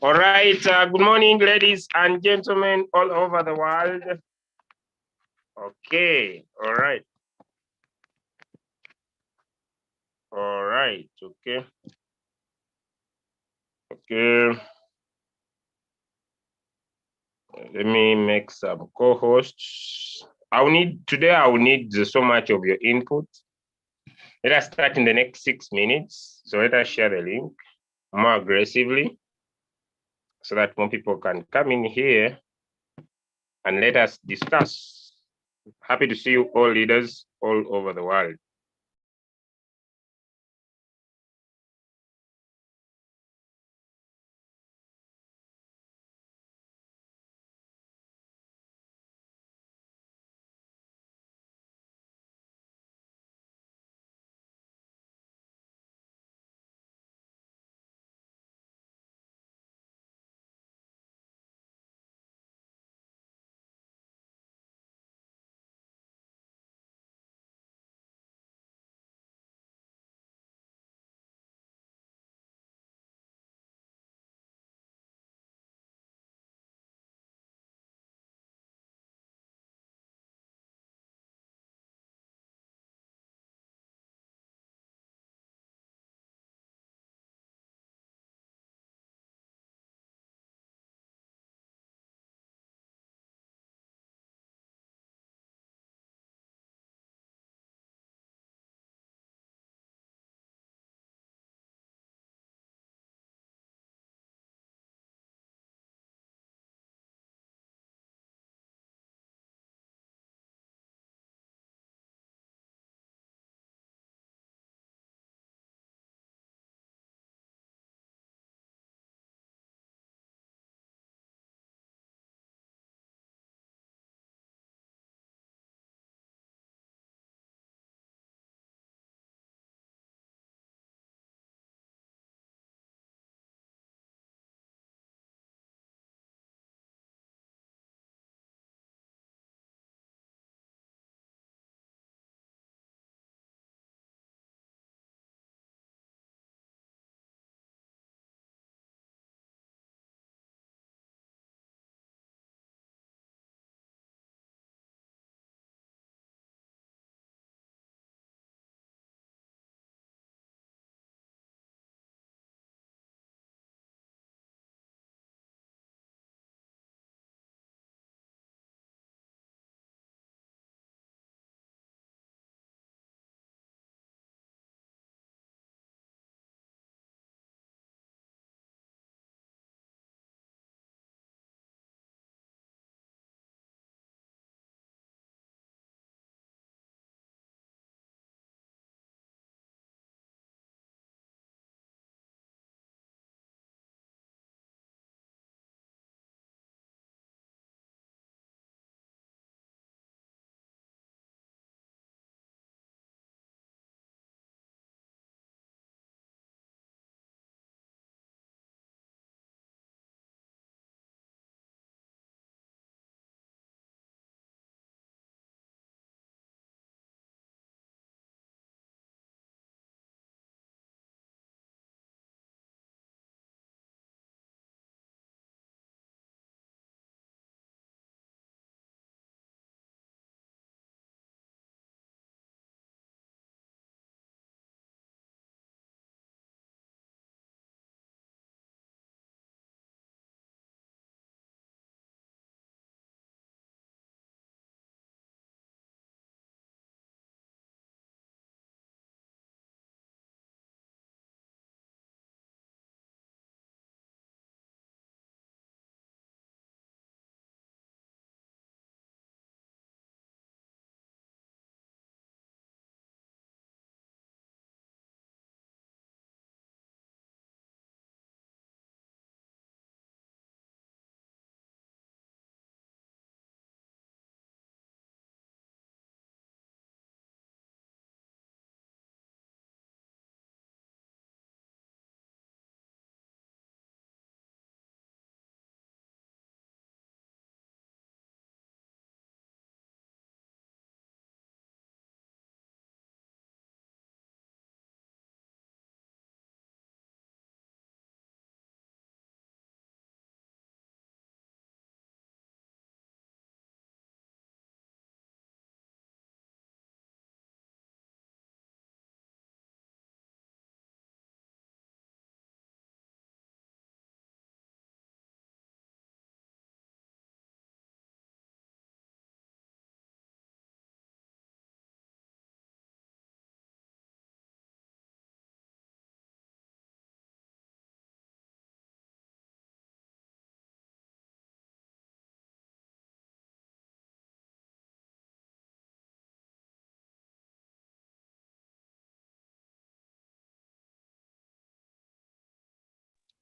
All right. Good morning, ladies and gentlemen all over the world. Okay. All right. All right. Okay. Okay. Let me make some co-hosts. I will need so much of your input. Let us start in the next 6 minutes. So let us share the link more aggressively so that more people can come in here and let us discuss. Happy to see you all leaders all over the world.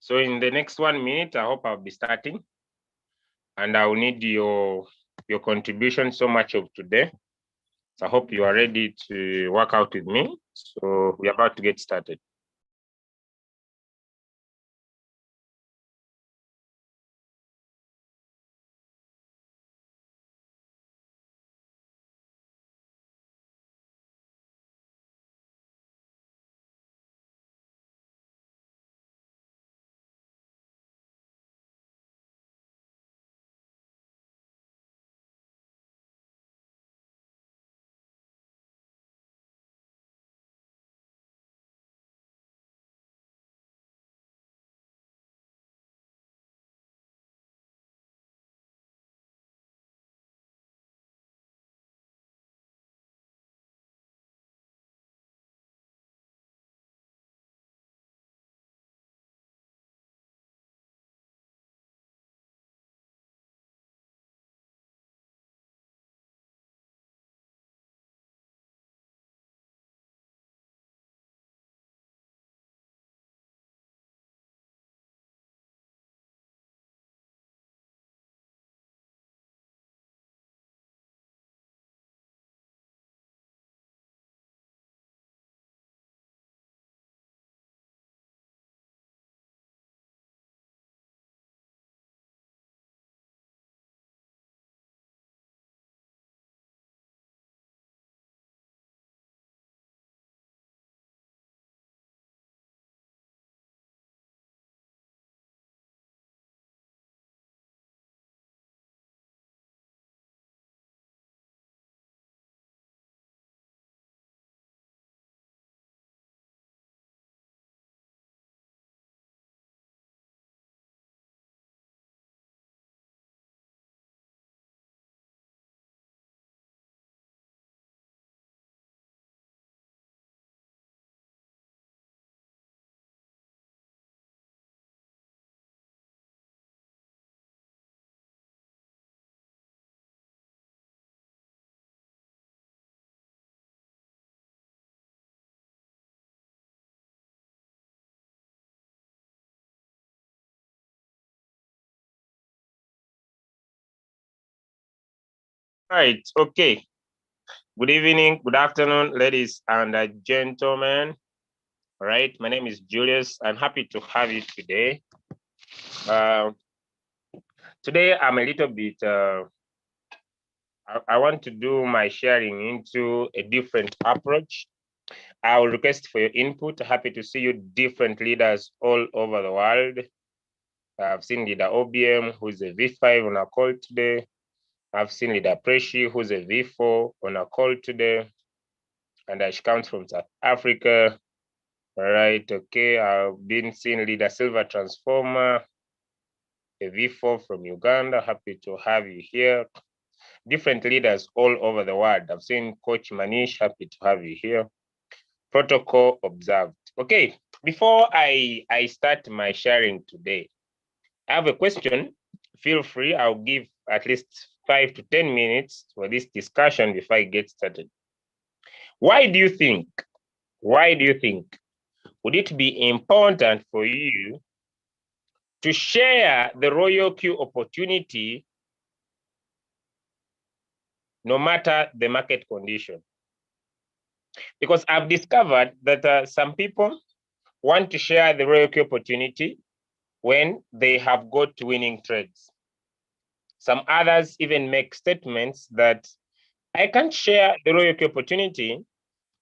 So in the next 1 minute, I hope I'll be starting, and I'll need your contribution so much of today. So I hope you are ready to work out with me. So we're about to get started. Right, okay. Good evening, good afternoon, ladies and gentlemen. All right, my name is Julius. I'm happy to have you today. Today, I'm a little bit, I want to do my sharing into a different approach. I will request for your input. Happy to see you different leaders all over the world. I've seen leader OBM, who's a V5 on a call today. I've seen leader Preshi, who's a V4 on a call today. And she comes from South Africa. All right, okay. I've been seeing leader Silver Transformer, a V4 from Uganda. Happy to have you here. Different leaders all over the world. I've seen Coach Manish. Happy to have you here. Protocol observed. Okay, before I start my sharing today, I have a question. Feel free. I'll give at least 5 to 10 minutes for this discussion before I get started. Why do you think would it be important for you to share the Royalq opportunity no matter the market condition? Because I've discovered that some people want to share the Royalq opportunity when they have got winning trades. Some others even make statements that I can't share the Royalq opportunity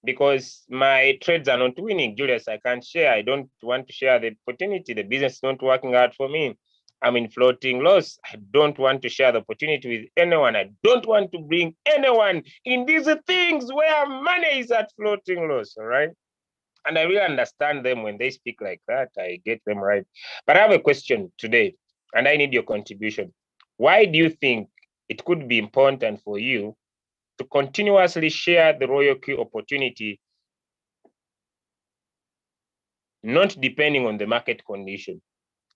because my trades are not winning. Julius, I can't share. I don't want to share the opportunity. The business is not working out for me. I'm in floating loss. I don't want to share the opportunity with anyone. I don't want to bring anyone in these things where money is at floating loss, all right? And I really understand them when they speak like that. I get them right. But I have a question today, and I need your contribution. Why do you think it could be important for you to continuously share the Royalq opportunity, not depending on the market condition?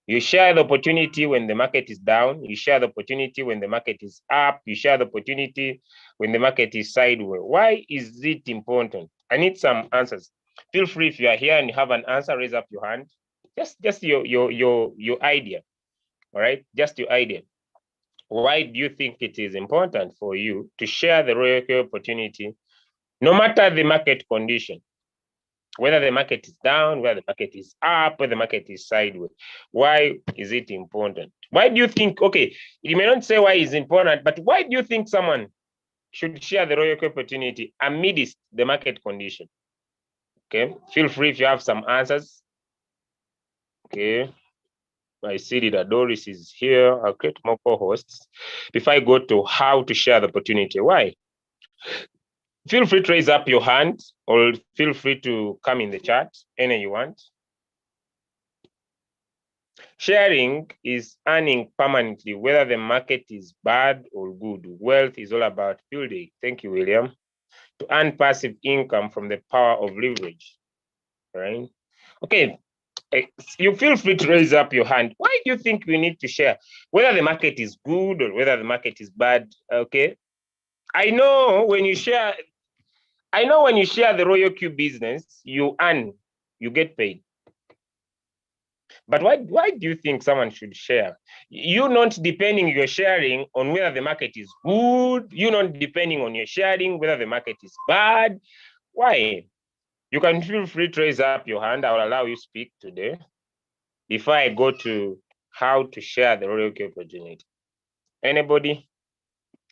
You share the opportunity when the market is down. You share the opportunity when the market is up. You share the opportunity when the market is sideways. Why is it important? I need some answers. Feel free, if you are here and you have an answer, raise up your hand. Just your idea. All right, just your idea. Why do you think it is important for you to share the Royalq opportunity, no matter the market condition? Whether the market is down, whether the market is up, whether the market is sideways. Why is it important? Why do you think, okay, you may not say why it's important, but why do you think someone should share the Royalq opportunity amidst the market condition? Okay, feel free if you have some answers. Okay, I see that Doris is here. I'll create more co-hosts. Before I go to how to share the opportunity, why? Feel free to raise up your hand or feel free to come in the chat, any you want. Sharing is earning permanently, whether the market is bad or good. Wealth is all about building. Thank you, William. To earn passive income from the power of leverage, right? Okay, you feel free to raise up your hand. Why do you think we need to share? Whether the market is good or whether the market is bad, okay? I know when you share the Royalq business, you earn, you get paid. But why do you think someone should share? You're not depending your sharing on whether the market is good. You're not depending on your sharing whether the market is bad. Why? You can feel free to raise up your hand. I will allow you to speak today before I go to how to share the Royalq opportunity. Anybody?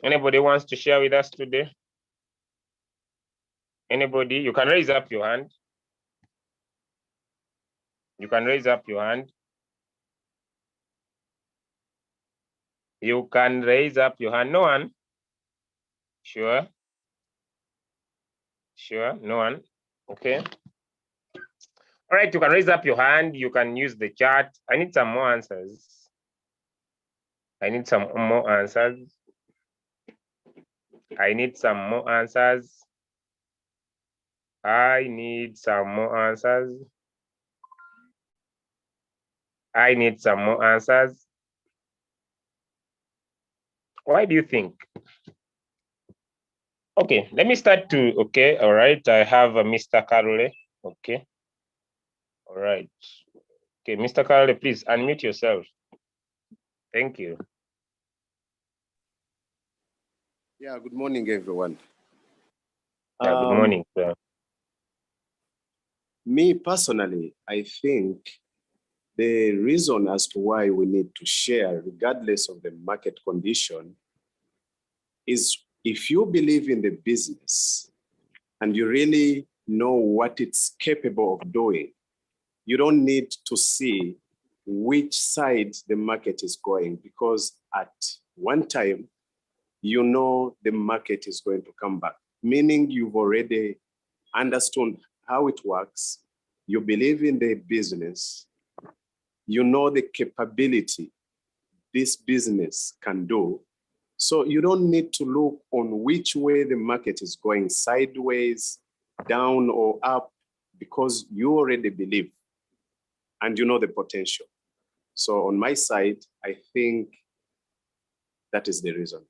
Anybody wants to share with us today? Anybody? You can raise up your hand. You can raise up your hand. You can raise up your hand. No one? Sure. Sure, no one. Okay. All right, you can raise up your hand. You can use the chat. I need some more answers. I need some more answers. I need some more answers. I need some more answers. I need some more answers. Why do you think? Okay, let me start to, okay, all right. I have Mr. Carole, okay. All right. Okay, Mr. Carole, please unmute yourself. Thank you. Yeah, good morning, everyone. Yeah, good morning, sir. Me personally, I think the reason as to why we need to share, regardless of the market condition, is if you believe in the business and you really know what it's capable of doing, you don't need to see which side the market is going, because at one time, you know the market is going to come back, meaning you've already understood how it works, you believe in the business, you know the capability this business can do. So you don't need to look on which way the market is going, sideways, down or up, because you already believe and you know the potential. So on my side, I think that is the reason.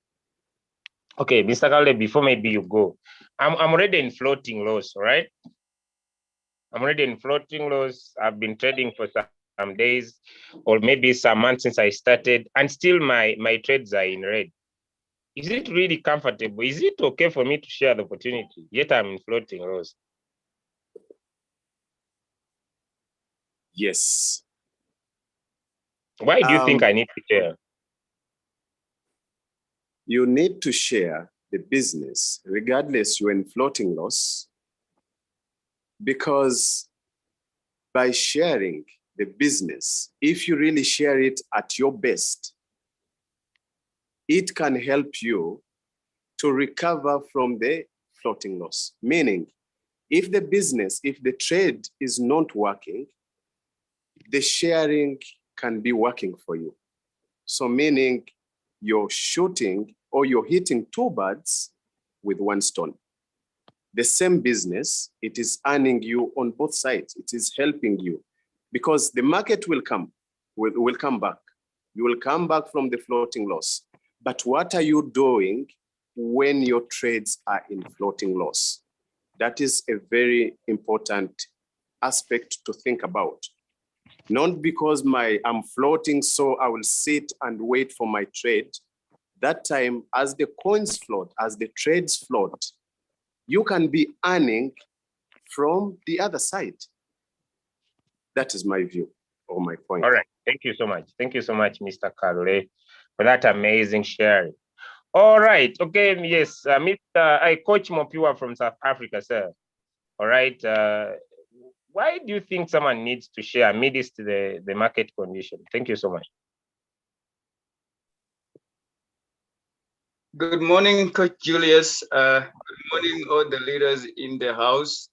Okay, Mr. Carole, before maybe you go, I'm already in floating loss, right? I'm already in floating loss. I've been trading for some days or maybe some months since I started, and still my trades are in red. Is it really comfortable? Is it okay for me to share the opportunity? Yet I'm in floating loss. Yes. Why do you think I need to share? You need to share the business, regardless you're in floating loss, because by sharing the business, if you really share it at your best, it can help you to recover from the floating loss. Meaning, if the business, if the trade is not working, the sharing can be working for you. So meaning you're shooting or you're hitting two birds with one stone. The same business, it is earning you on both sides. It is helping you because the market will come back. You will come back from the floating loss. But what are you doing when your trades are in floating loss? That is a very important aspect to think about. Not because I'm floating, so I will sit and wait for my trade. That time, as the coins float, as the trades float, you can be earning from the other side. That is my view or my point. All right. Thank you so much. Thank you so much, Mr. Karule, for that amazing sharing. All right. Okay. Yes. I Coach Mopiwa from South Africa, sir. All right. Why do you think someone needs to share amidst the market condition? Thank you so much. Good morning, Coach Julius. Good morning, all the leaders in the house.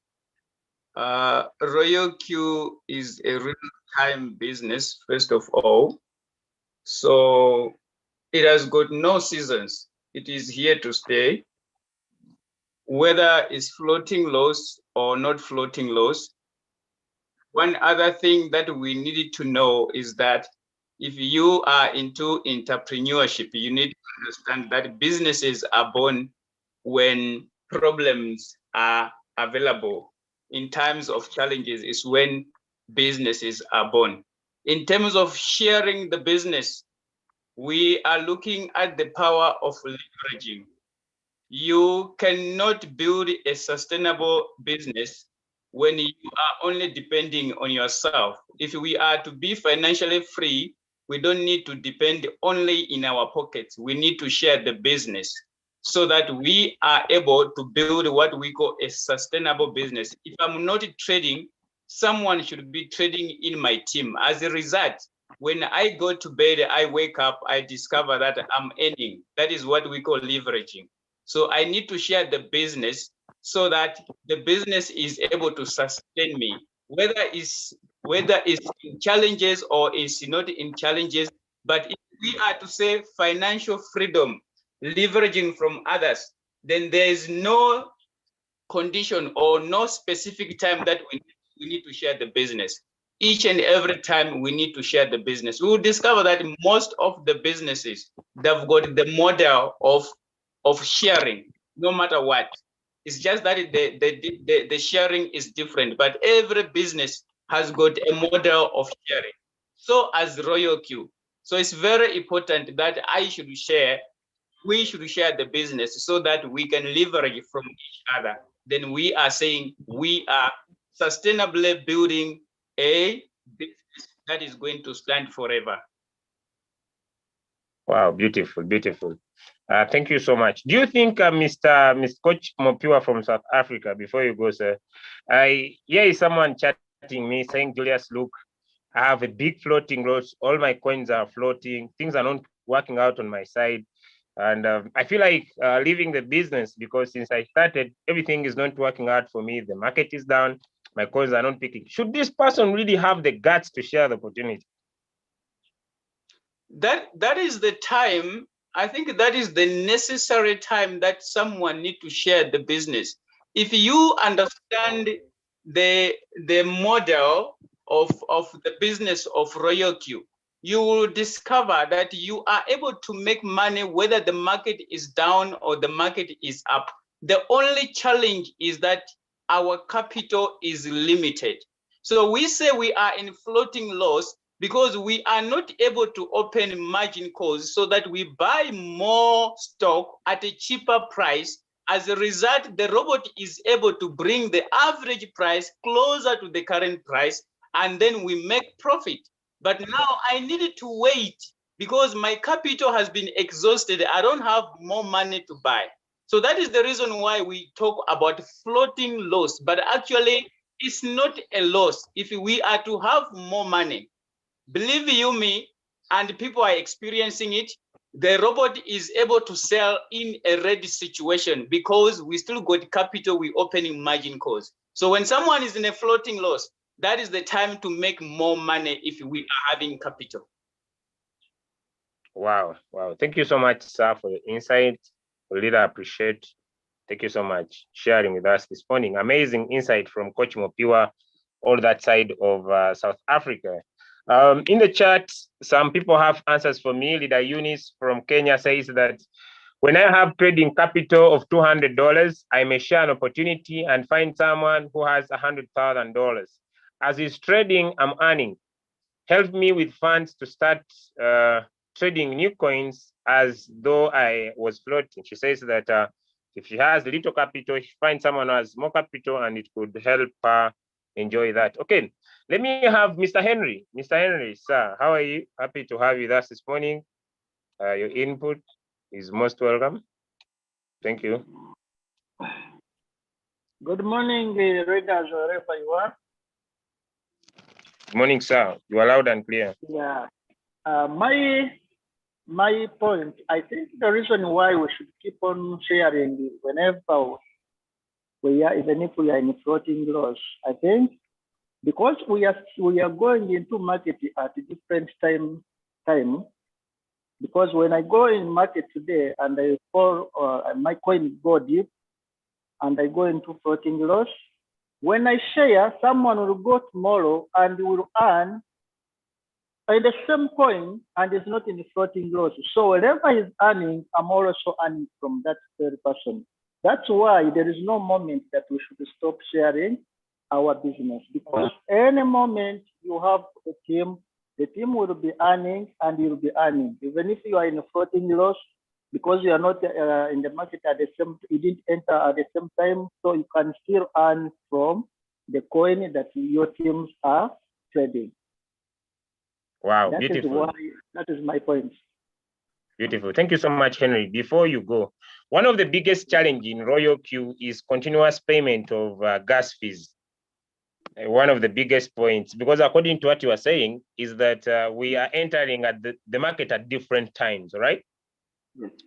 Royalq is a real-time business, first of all. So it has got no seasons. It is here to stay. Whether it's floating loss or not floating loss. One other thing that we needed to know is that if you are into entrepreneurship, you need to understand that businesses are born when problems are available. In times of challenges is when businesses are born. In terms of sharing the business, we are looking at the power of leveraging. You cannot build a sustainable business when you are only depending on yourself. If we are to be financially free, we don't need to depend only in our pockets. We need to share the business so that we are able to build what we call a sustainable business. If I'm not trading, someone should be trading in my team. As a result, when I go to bed, I wake up, I discover that I'm earning. That is what we call leveraging. So I need to share the business so that the business is able to sustain me, whether it's in challenges or is not in challenges. But if we are to say financial freedom, leveraging from others, then there is no condition or no specific time that we need to share the business. Each and every time we need to share the business. We will discover that most of the businesses, they've got the model of sharing, no matter what. It's just that the sharing is different, but every business has got a model of sharing. So as Royalq. So it's very important that we should share the business so that we can leverage from each other. Then we are saying we are sustainably building a business that is going to stand forever. Wow, beautiful, beautiful. Thank you so much. Do you think, Mr. Coach Mopiwa from South Africa, before you go, sir, here is someone chatting me saying, Julius, look, I have a big floating loss. All my coins are floating. Things are not working out on my side. And I feel like leaving the business because since I started, everything is not working out for me. The market is down. My coins are not picking. Should this person really have the guts to share the opportunity? That is the time. I think that is the necessary time that someone need to share the business. If you understand the model of the business of Royalq, you will discover that you are able to make money whether the market is down or the market is up. The only challenge is that our capital is limited. So we say we are in floating loss because we are not able to open margin calls so that we buy more stock at a cheaper price. As a result, the robot is able to bring the average price closer to the current price, and then we make profit. But now I needed to wait because my capital has been exhausted. I don't have more money to buy. So that is the reason why we talk about floating loss, but actually it's not a loss. If we are to have more money, believe you me, and people are experiencing it, the robot is able to sell in a ready situation because we still got capital, we opening margin calls. So when someone is in a floating loss, that is the time to make more money if we are having capital. Wow, wow. Thank you so much, sir, for the insight. We really appreciate. Thank you so much sharing with us this morning. Amazing insight from Coach Mopiwa, all that side of South Africa. In the chat, some people have answers for me. Leader Eunice from Kenya says that when I have trading capital of $200, I may share an opportunity and find someone who has $100,000. As he's trading, I'm earning. help me with funds to start trading new coins as though I was floating. She says that if she has little capital, she finds someone who has more capital and it could help her enjoy that. Okay, let me have Mr. Henry. Mr. Henry, sir, how are you? Happy to have you with us this morning. Your input is most welcome. Thank you. Good morning, readers, wherever you are. Good morning, sir. You are loud and clear. Yeah. My point, I think the reason why we should keep on sharing whenever we are, even if we are in floating loss, I think because we are going into market at a different time. Because when I go in market today and I fall, my coin go deep, and I go into floating loss. When I share, someone will go tomorrow and will earn in the same coin and is not in the floating loss. So whatever he's earning, I'm also earning from that third person. That's why there is no moment that we should stop sharing our business, because any moment you have a team, the team will be earning and you'll be earning. Even if you are in a floating loss, because you are not in the market at the same, you didn't enter at the same time, so you can still earn from the coin that your teams are trading. Wow, That beautiful. That is my point. Beautiful. Thank you so much, Henry. Before you go, one of the biggest challenge in Royalq is continuous payment of gas fees. One of the biggest points, because according to what you are saying, is that we are entering at the market at different times, right?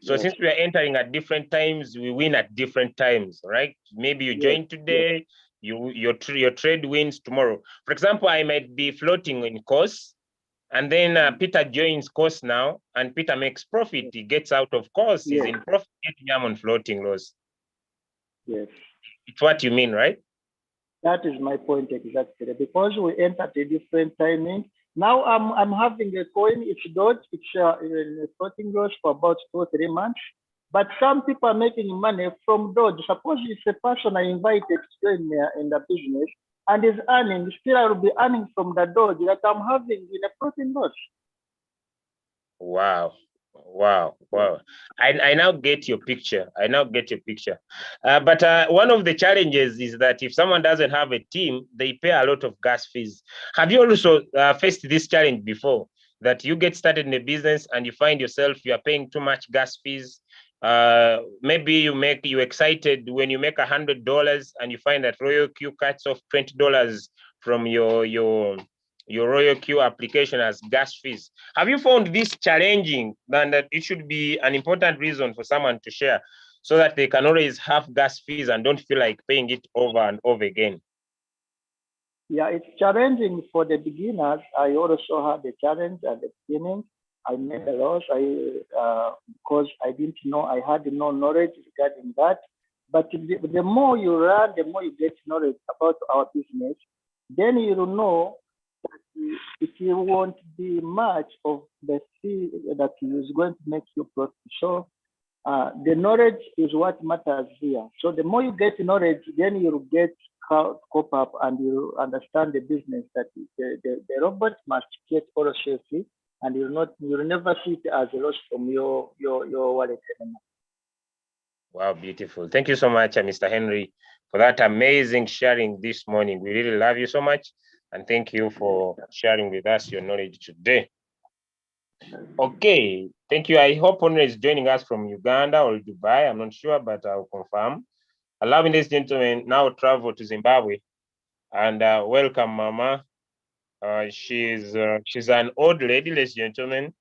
So since we are entering at different times, we win at different times, right? Maybe you join today, your trade wins tomorrow. For example, I might be floating in course, and then Peter joins course now, and Peter makes profit. He gets out of course, he's in profit, I'm on floating loss. Yes. It's what you mean, right? That is my point exactly. Because we enter at a different timing. Now I'm having a coin, it's Dodge, it's in floating loss for about 2 or 3 months. But some people are making money from Dodge. Suppose it's a person I invited to join me in the business and is earning, still I will be earning from the Dodge that I'm having in a floating loss. Wow. Wow. I now get your picture. But one of the challenges is that if someone doesn't have a team, they pay a lot of gas fees. Have you also faced this challenge before, that you get started in a business and you find yourself you are paying too much gas fees? Maybe you excited when you make $100 and you find that Royalq cuts off $20 from your Royalq application as gas fees. Have you found this challenging, and that it should be an important reason for someone to share so that they can always have gas fees and don't feel like paying it over and over again? Yeah, it's challenging for the beginners. I also had a challenge at the beginning. I made a loss because I didn't know, I had no knowledge regarding that. But the more you learn, the more you get knowledge about our business, then you will know that it won't be much of the fee that is going to make you profit. So the knowledge is what matters here. So the more you get knowledge, then you'll get how to cope up and you understand the business, that the robot must get all safety, and you'll never see it as a loss from your wallet anymore. Wow, beautiful. Thank you so much, Mr. Henry, for that amazing sharing this morning. We really love you so much, and thank you for sharing with us your knowledge today. Okay, thank you. I hope Honor is joining us from Uganda or Dubai. I'm not sure, but I'll confirm. Allowing this gentleman now travel to Zimbabwe, and welcome, Mama. She's an old lady, ladies and gentlemen,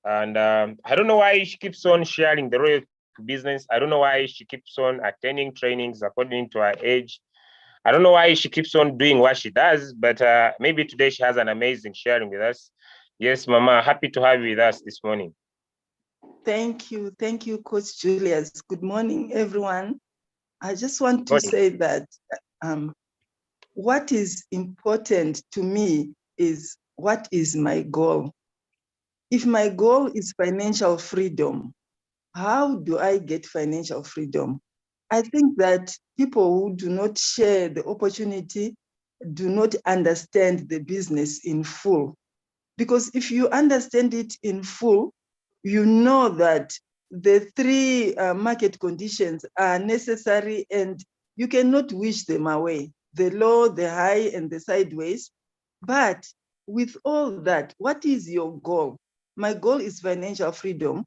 and I don't know why she keeps on sharing the Royalq business. I don't know why she keeps on attending trainings according to her age. I don't know why she keeps on doing what she does, but maybe today she has an amazing sharing with us. Yes, Mama, happy to have you with us this morning. Thank you, Coach Julius. Good morning, everyone. I just want to say that what is important to me is, what is my goal? If my goal is financial freedom, how do I get financial freedom? I think that people who do not share the opportunity do not understand the business in full. Because if you understand it in full, you know that the three market conditions are necessary and you cannot wish them away, the low, the high, and the sideways. But with all that, what is your goal? My goal is financial freedom,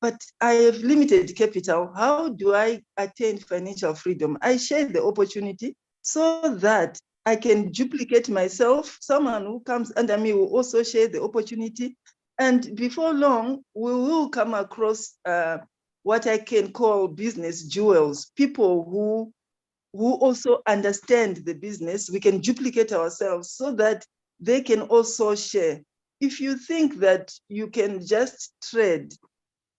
but I have limited capital. How do I attain financial freedom? I share the opportunity so that I can duplicate myself. Someone who comes under me will also share the opportunity. And before long, we will come across what I can call business jewels, people who also understand the business. We can duplicate ourselves so that they can also share. If you think that you can just trade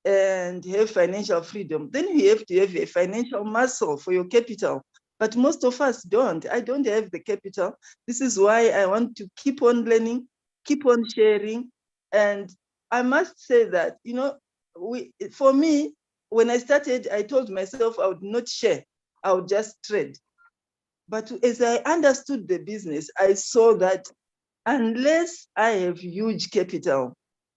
and have financial freedom, then you have to have a financial muscle for your capital. But most of us don't. I don't have the capital. This is why I want to keep on learning, keep on sharing. And I must say that, for me, when I started, I told myself I would not share, I would just trade. But as I understood the business, I saw that unless I have huge capital,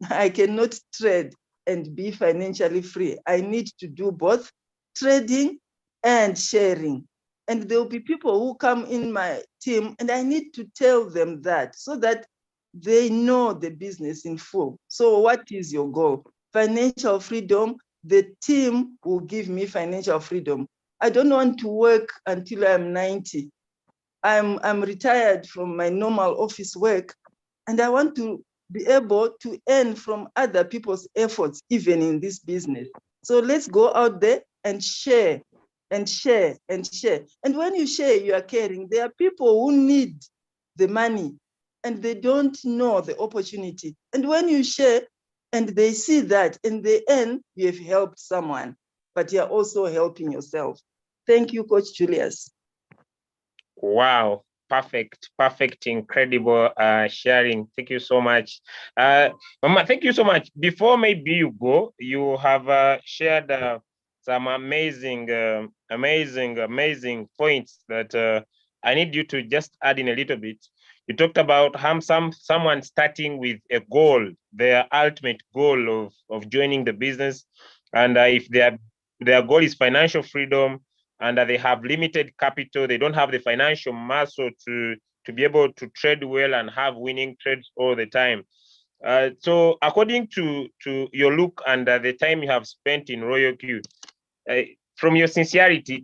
I cannot trade and be financially free. I need to do both trading and sharing. And there will be people who come in my team, and I need to tell them that so that they know the business in full. So, what is your goal? Financial freedom. The team will give me financial freedom. I don't want to work until I'm 90. I'm retired from my normal office work, and I want to be able to earn from other people's efforts, even in this business. So let's go out there and share and share and share. And when you share, you are caring. There are people who need the money and they don't know the opportunity. And when you share and they see that in the end, you have helped someone, but you're also helping yourself. Thank you, Coach Julius. Wow, perfect, incredible sharing. Thank you so much. Mama, thank you so much. Before maybe you go, you have shared some amazing points that I need you to just add in a little bit. You talked about how someone starting with a goal, their ultimate goal of joining the business, and if their goal is financial freedom, and they have limited capital, they don't have the financial muscle to be able to trade well and have winning trades all the time. So according to your look and the time you have spent in Royalq, from your sincerity,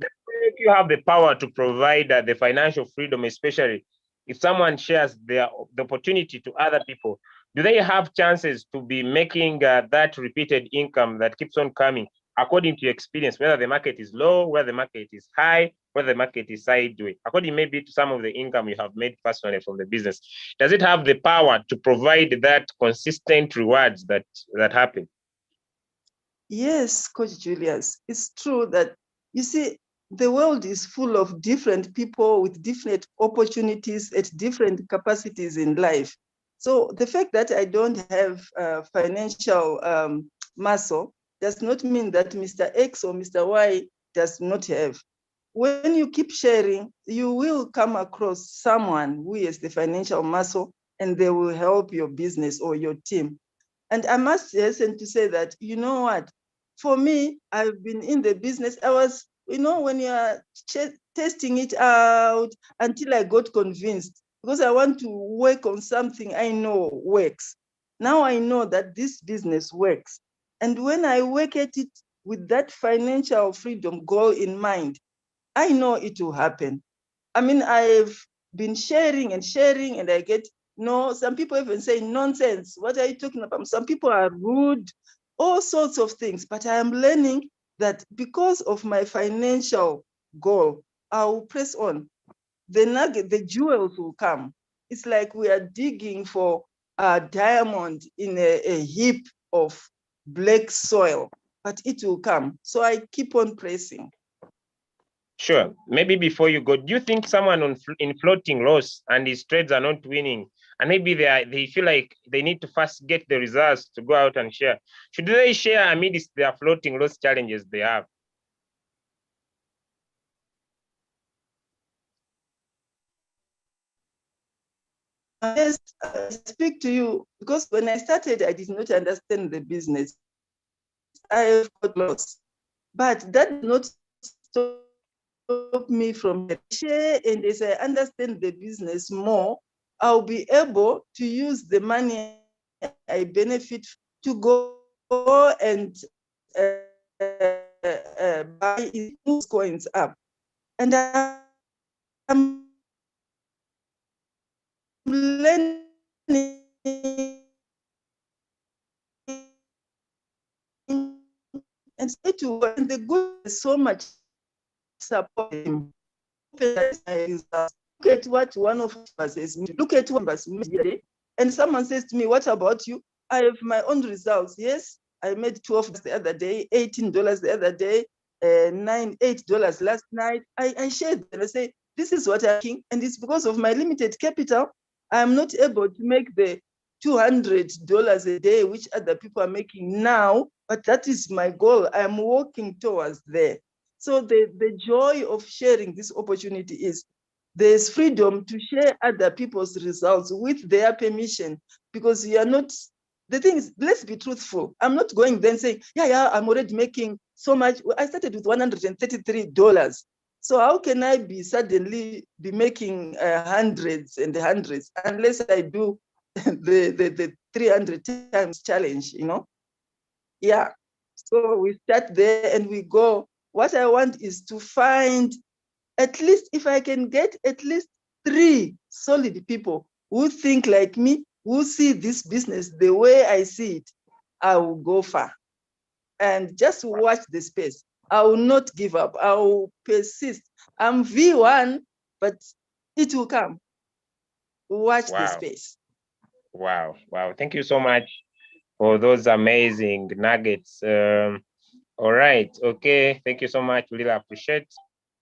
you have the power to provide the financial freedom, especially if someone shares the opportunity to other people. Do they have chances to be making that repeated income that keeps on coming according to your experience, whether the market is low, whether the market is high, whether the market is sideways, according maybe to some of the income you have made personally from the business? Does it have the power to provide that consistent rewards that happen? Yes, Coach Julius, it's true that, you see, the world is full of different people with different opportunities at different capacities in life. So the fact that I don't have financial muscle does not mean that Mr. X or Mr. Y does not have. When you keep sharing, you will come across someone who has the financial muscle and they will help your business or your team. And I must hasten to say that, you know what, for me, I've been in the business. I was, when you are testing it out until I got convinced, because I want to work on something I know works. Now I know that this business works. And when I work at it with that financial freedom goal in mind, I know it will happen. I mean, I've been sharing and I get, some people even say nonsense. What are you talking about? Some people are rude, all sorts of things. But I am learning that because of my financial goal, I will press on. The nugget, the jewels will come. It's like we are digging for a diamond in a heap of black soil, but it will come. So I keep on pressing. Sure. Maybe before you go, do you think someone in floating loss and his trades are not winning, and maybe they feel like they need to first get the results to go out and share? Should they share amidst their floating loss challenges they have? yes, I speak to you because when I started, I did not understand the business. I have got lost, but that did not stop me from share. And as I understand the business more, I'll be able to use the money I benefit to go and buy coins up. And I'm learning and say to and the good is so much support him. Look at what one of us says. Look at one of us and someone says to me, "What about you?" I have my own results. Yes, I made 12 the other day, $18 the other day, $8 last night. I shared and I say, "This is what I'm making, and it's because of my limited capital. I'm not able to make the $200 a day, which other people are making now, but that is my goal. I'm working towards there." So the joy of sharing this opportunity is there's freedom to share other people's results with their permission, because you are not, the thing is, let's be truthful. I'm not going then saying, yeah, I'm already making so much. I started with $133. So how can I be suddenly be making hundreds and hundreds unless I do the 300 times challenge, you know? Yeah. So we start there and we go. What I want is to find, at least if I can get at least 3 solid people who think like me, who see this business the way I see it, I will go far. And just watch the space. I will not give up. I will persist. I'm V1, but it will come. Watch the space. Wow. Thank you so much for those amazing nuggets. All right. Okay. Thank you so much. We really appreciate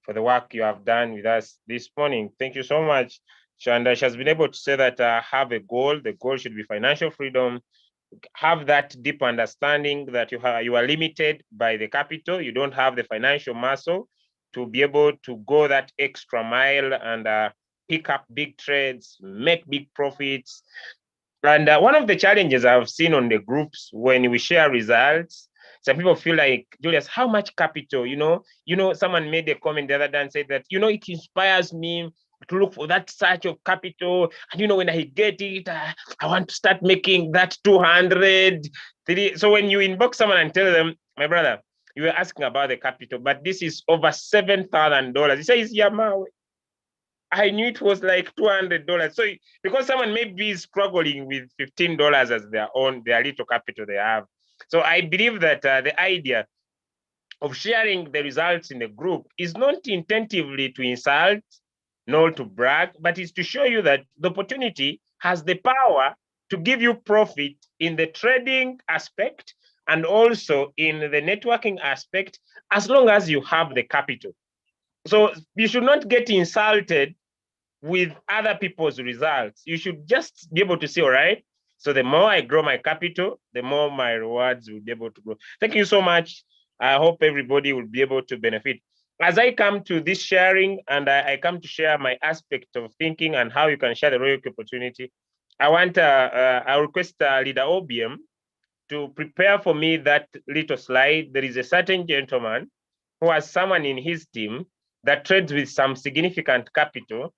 for the work you have done with us this morning. Thank you so much. Shanda, she has been able to say that have a goal. The goal should be financial freedom. Have that deep understanding that you are limited by the capital. You don't have the financial muscle to be able to go that extra mile and pick up big trades, make big profits. And one of the challenges I've seen on the groups when we share results, some people feel like, Julius, how much capital? You know, someone made a comment the other day and said that, it inspires me to look for that search of capital. And, when I get it, I want to start making that 200. So when you inbox someone and tell them, my brother, you were asking about the capital, but this is over $7,000. He says, yeah, I knew it was like $200. So because someone may be struggling with $15 as their little capital they have. So I believe that the idea of sharing the results in the group is not intentively to insult, nor to brag, but is to show you that the opportunity has the power to give you profit in the trading aspect and also in the networking aspect, as long as you have the capital. So you should not get insulted with other people's results. You should just be able to say, all right, so the more I grow my capital, the more my rewards will be able to grow. Thank you so much. I hope everybody will be able to benefit. As I come to this sharing and I come to share my aspect of thinking and how you can share the Royalq opportunity, I request Leader OBM to prepare for me that little slide. There is a certain gentleman who has someone in his team that trades with some significant capital.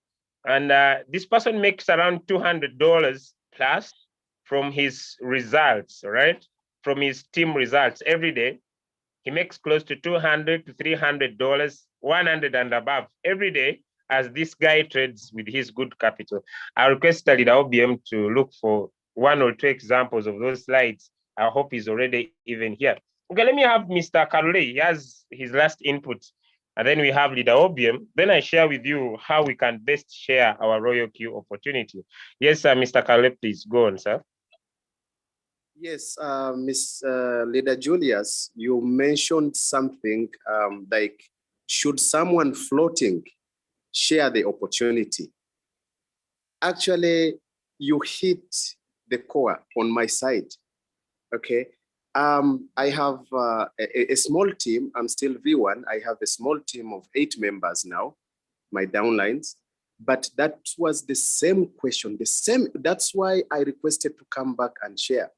And this person makes around $200 plus from his results, right? From his team results every day. He makes close to $200 to $300, 100 and above every day as this guy trades with his good capital. I request Leader OBM to look for 1 or 2 examples of those slides. I hope he's already even here. Okay, let me have Mr. Karule. He has his last input. And then we have Leader OBM. Then I share with you how we can best share our Royalq opportunity. Yes, sir, Mr. Karule, please go on, sir. Yes, Leader Julius, you mentioned something like, should someone floating share the opportunity? Actually, you hit the core on my side, okay? I have a small team. I'm still V1. I have a small team of 8 members now, my downlines. But that was the same question, that's why I requested to come back and share.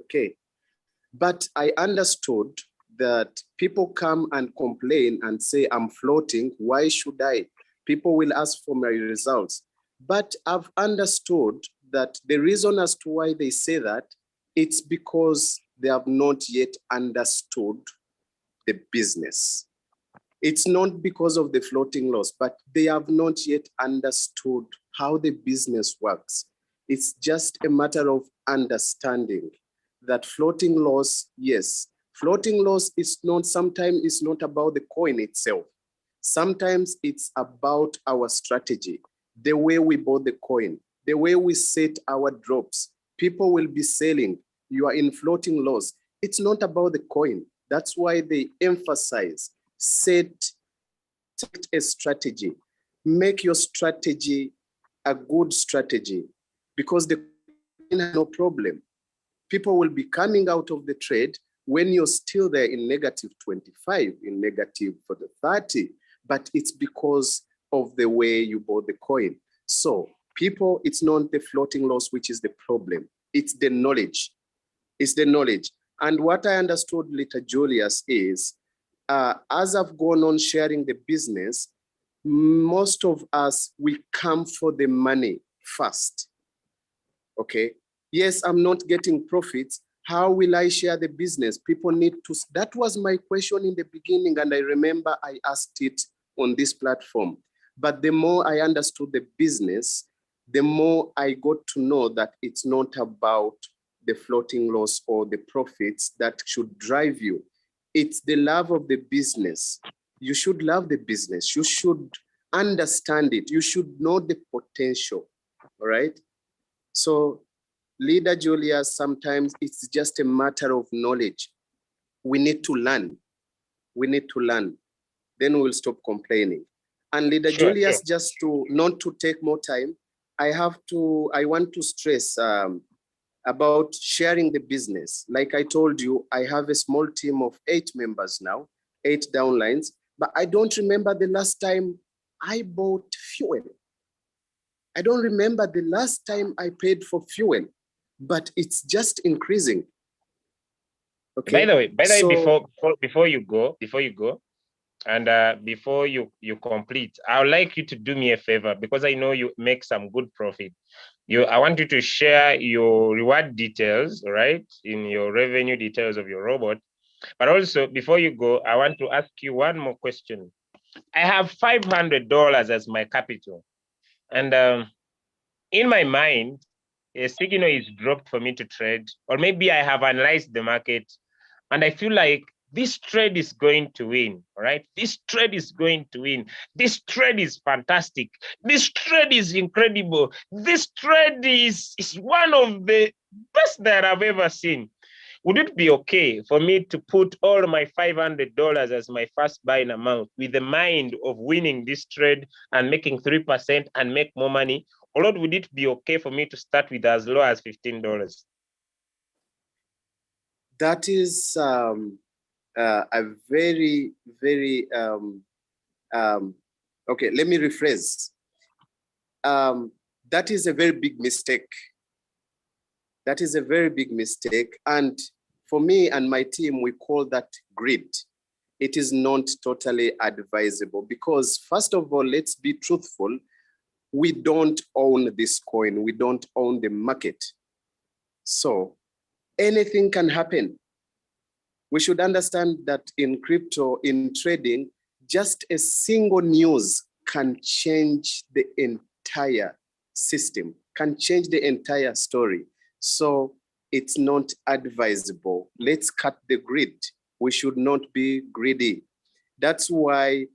Okay. But I understood that people come and complain and say, I'm floating, why should I? People will ask for my results. But I've understood that the reason as to why they say that, it's because they have not yet understood the business. It's not because of the floating loss, but they have not yet understood how the business works. It's just a matter of understanding that floating loss, yes, floating loss is not, sometimes it's not about the coin itself. Sometimes it's about our strategy, the way we bought the coin, the way we set our drops. People will be selling, you are in floating loss. It's not about the coin. That's why they emphasize set a strategy, make your strategy a good strategy, because the coin has no problem. People will be coming out of the trade when you're still there in negative 25, in negative for the 30, but it's because of the way you bought the coin. So people, it's not the floating loss which is the problem. It's the knowledge. It's the knowledge. And what I understood, Lita Julius, is as I've gone on sharing the business, most of us, we come for the money first. Okay. Yes, I'm not getting profits. How will I share the business? People need to, that was my question in the beginning. And I remember I asked it on this platform. But the more I understood the business, the more I got to know that it's not about the floating loss or the profits that should drive you. It's the love of the business. You should love the business. You should understand it. You should know the potential, all right? So, Leader Julia, sometimes it's just a matter of knowledge. We need to learn. We need to learn. Then we'll stop complaining. And Leader Julius, just to not to take more time, I want to stress about sharing the business. Like I told you, I have a small team of 8 members now, 8 downlines, but I don't remember the last time I bought fuel. I don't remember the last time I paid for fuel, but it's just increasing. Okay. By the way, before you go, and before you complete, I would like you to do me a favor, because I know you make some good profit. I want you to share your reward details, right, in your revenue details of your robot. But also, before you go, I want to ask you one more question. I have $500 as my capital, and in my mind, a signal is dropped for me to trade, or maybe I have analyzed the market, and I feel like this trade is going to win, all right? This trade is going to win. This trade is fantastic. This trade is incredible. This trade is one of the best that I've ever seen. Would it be okay for me to put all my $500 as my first buying amount with the mind of winning this trade and making 3% and make more money? Or would it be okay for me to start with as low as $15? That is a very, very, okay, let me rephrase. That is a very big mistake. That is a very big mistake. And for me and my team, we call that greed. It is not totally advisable because, first of all, let's be truthful. We don't own this coin. We don't own the market. So anything can happen. We should understand that in crypto, in trading, just a single news can change the entire system, can change the entire story. So it's not advisable. Let's cut the greed. We should not be greedy. That's why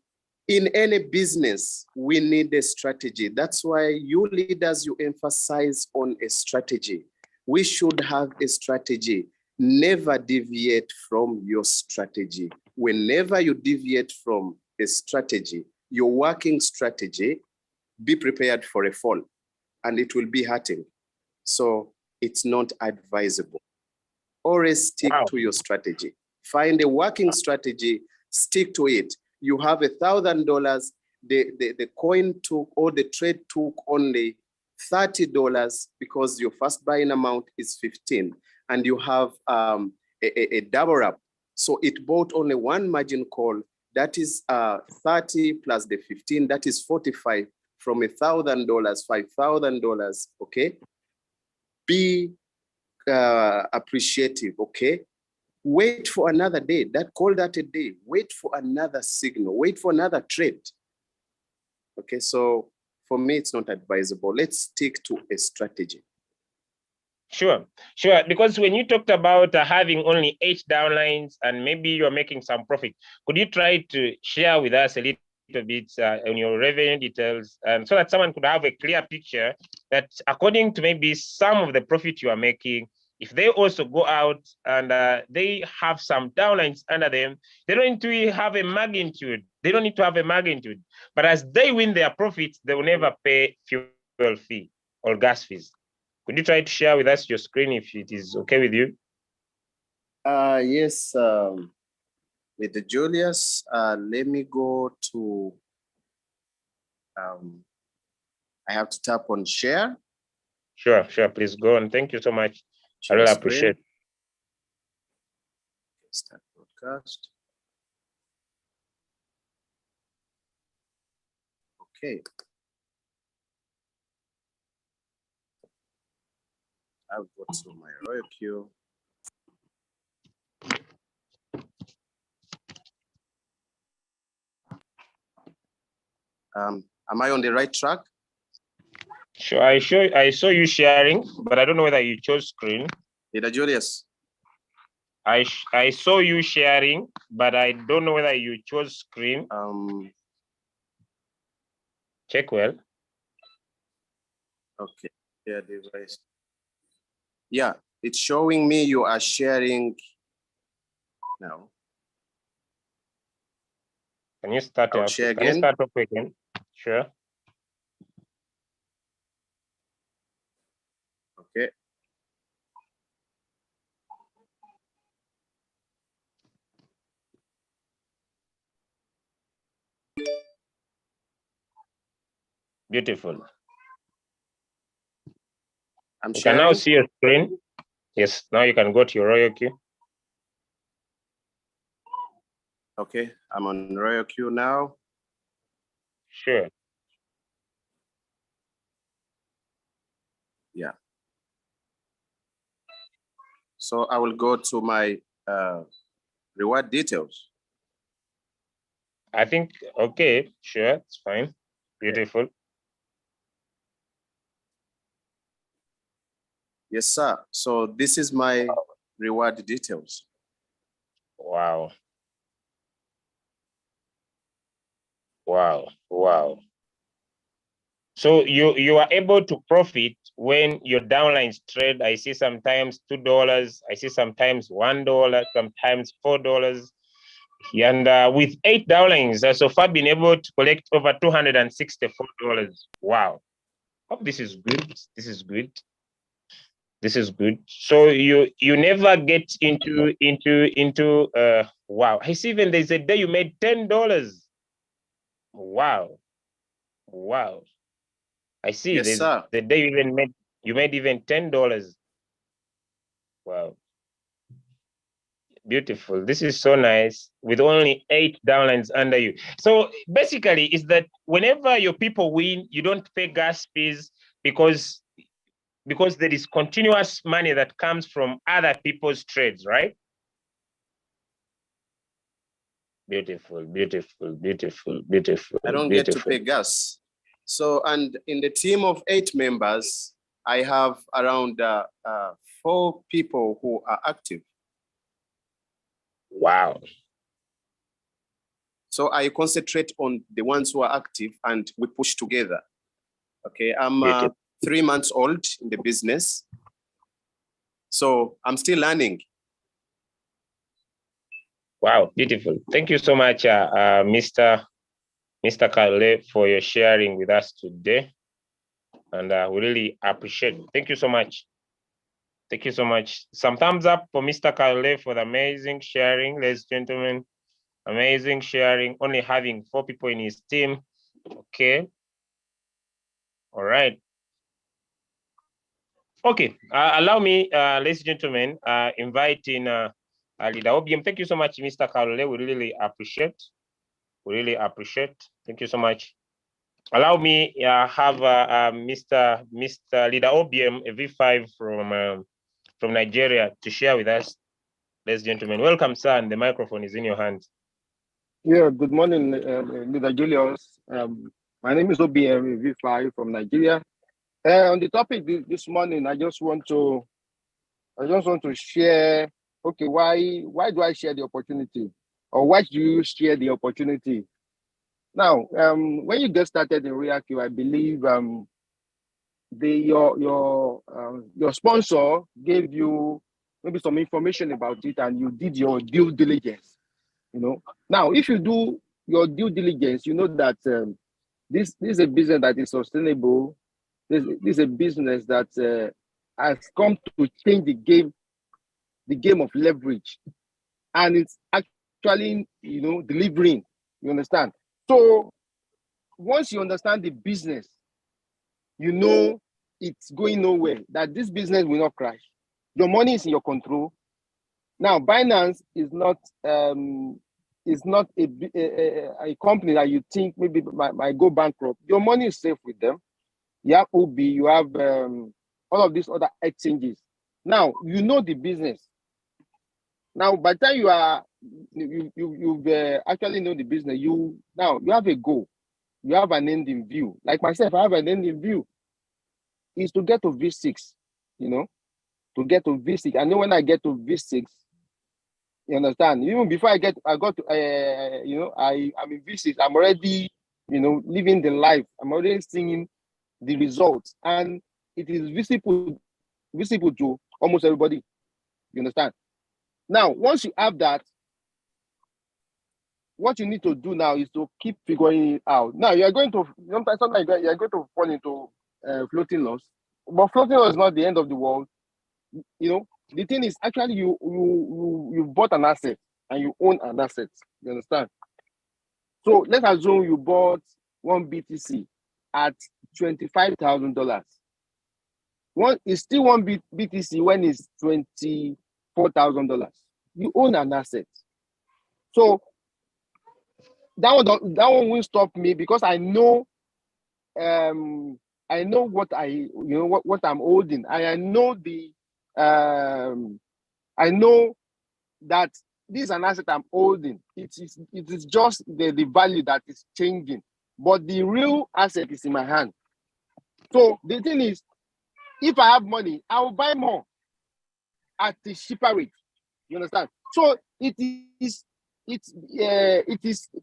in any business, we need a strategy. That's why you leaders, you emphasize on a strategy. We should have a strategy. Never deviate from your strategy. Whenever you deviate from a strategy, your working strategy, be prepared for a fall and it will be hurting. So it's not advisable. Always stick to your strategy. Find a working strategy, stick to it. You have $1,000, the coin took, or the trade took only $30 because your first buying amount is 15 and you have a double up. So it bought only one margin call, that is 30 plus the 15, that is 45 from $1,000, $5,000, okay? Be appreciative, okay? Wait for another day, call that a day. Wait for another signal, wait for another trade. Okay, so for me, it's not advisable. Let's stick to a strategy. Sure. Because when you talked about having only 8 downlines and maybe you're making some profit, could you try to share with us a little bit on your revenue details, so that someone could have a clear picture that according to maybe some of the profit you are making, if they also go out and they have some downlines under them, they don't need to have a magnitude. They don't need to have a magnitude. But as they win their profits, they will never pay fuel fee or gas fees. Could you try to share with us your screen if it is okay with you? Yes, with the Julius, let me go to, I have to tap on share. Sure, please go on. Thank you so much. I really appreciate it. Start broadcast. Okay. I'll go to my Royalq. Am I on the right track? Sure, I saw you sharing, but I don't know whether you chose screen. Did Julius? I saw you sharing, but I don't know whether you chose screen. Check well. Okay, yeah, device. Yeah, it's showing me you are sharing now. Can you start I'll up? share Can you again? start up again? Sure. Okay. Beautiful. I'm You sharing. can now see your screen. Yes, now you can go to your Royalq. Okay, I'm on Royalq now. Sure. Yeah. So I will go to my reward details. I think, okay, sure, it's fine. Beautiful. Yes, sir. So this is my reward details. Wow. Wow. So you are able to profit when your downlines trade. I see sometimes $2, I see sometimes $1, sometimes $4. And with 8 downlines, so far been able to collect over $264. Wow. Hope this is good. This is good. So you never get into wow. I see even there's a day you made $10. Wow. I see. Yes, there's sir. the day you made even $10. Wow. Beautiful. This is so nice with only 8 downlines under you. So basically, is that whenever your people win, you don't pay gas fees because there is continuous money that comes from other people's trades, right? Beautiful. I don't get to pay gas. So, and in the team of 8 members, I have around 4 people who are active. Wow. So I concentrate on the ones who are active and we push together. Okay, I'm 3 months old in the business. So I'm still learning. Wow, beautiful. Thank you so much, Mr. Kale, for your sharing with us today. And we really appreciate it. Thank you so much. Thank you so much. Some thumbs up for Mr. Kale for the amazing sharing, ladies and gentlemen. Amazing sharing, only having 4 people in his team. Okay. All right. Okay. Allow me, ladies and gentlemen, inviting Leader OBM. Thank you so much, Mr. Kalole. We really appreciate. We really appreciate. Thank you so much. Allow me have Mr. Leader OBM, a V5 from Nigeria, to share with us. Ladies and gentlemen, welcome, sir, and the microphone is in your hands. Yeah, good morning, Mr. Julius. My name is OBM V5 from Nigeria. On the topic this morning, I just want to share. Okay, why do I share the opportunity, or why do you share the opportunity? Now, when you get started in Royalq, I believe your sponsor gave you maybe some information about it, and you did your due diligence. Now, if you do your due diligence, you know that this is a business that is sustainable. This is a business that has come to change the game of leverage, and it's actually delivering. You understand? So once you understand the business, you know it's going nowhere. That this business will not crash. Your money is in your control. Now, Binance is not a company that you think maybe might go bankrupt. Your money is safe with them. You have OB, you have all of these other exchanges. Now, you know the business. Now, by the time you've actually know the business, you have a goal. You have an end in view. Like myself, I have an end in view. Is to get to V6, to get to V6. I know when I get to V6, you understand? Even before I got to, I'm in V6. I'm already, living the life. I'm already seeing the results, and it is visible to almost everybody. You understand? Now, once you have that, what you need to do now is to keep figuring it out. Now, you are going to sometimes you are going to fall into floating loss, but floating loss is not the end of the world. The thing is, actually, you bought an asset and you own an asset. You understand? So let's assume you bought one BTC at $25,000. It's still one BTC when it's $24,000. You own an asset. So that one won't stop me, because I know what what I'm holding. I know I know that this is an asset I'm holding. It is just the value that is changing, but the real asset is in my hand. So the thing is, if I have money, I will buy more at the cheaper rate. You understand? So it is